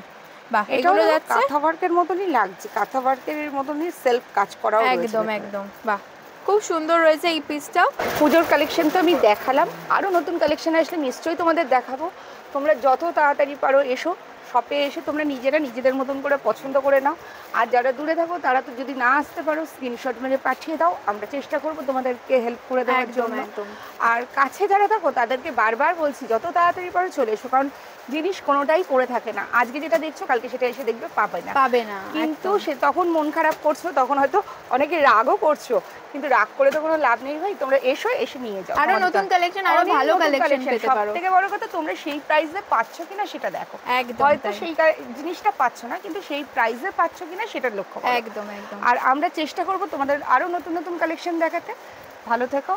বাহ, এগুলো যাচ্ছে কাঁথা ওয়ার্কের মতনই লাগছে, কাঁথা ওয়ার্কের মতনই সেলফ কাজ করা রয়েছে। একদম বাহ, খুব সুন্দর রয়েছে এই পিসটাও। পুজোর কালেকশন তো আমি দেখালাম, আরও নতুন কালেকশন আসলে নিশ্চয়ই তোমাদের দেখাবো। তোমরা যত তাড়াতাড়ি পারো এসো, শপে এসে তোমরা নিজেদের মতন করে পছন্দ করে নাও। আর যারা দূরে থাকো তারা তো যদি না আসতে পারো স্ক্রিনশট মেরে পাঠিয়ে দাও, আমরা চেষ্টা করবো তোমাদেরকে হেল্প করে দেওয়ার জন্য। আর কাছে যারা থাকো তাদেরকে বারবার বলছি যত তাড়াতাড়ি পারো চলে এসো, কারণ জিনিস কোনোটাই পড়ে থাকে না। আজকে যেটা দেখছো কালকে সেটা এসে দেখবে পাবে না। কিন্তু সে তখন মন খারাপ করছো, তখন হয়তো অনেকে রাগও করছো, কিন্তু রাগ করে তো কোনো লাভ নেই ভাই। তোমরা এসে নিয়ে যাও, আরো নতুন কালেকশন, আরো ভালো কালেকশন পেতে পারো। সবথেকে বড় কথা, তোমরা সেই প্রাইসে পাচ্ছ কিনা সেটা দেখো। হয়তো সেই জিনিসটা পাচ্ছ না, কিন্তু সেই প্রাইসে পাচ্ছ কিনা সেটা লক্ষ্য করো। একদম। আর আমরা চেষ্টা করব তোমাদের আরো নতুন নতুন কালেকশন দেখাতে। ভালো থেকো।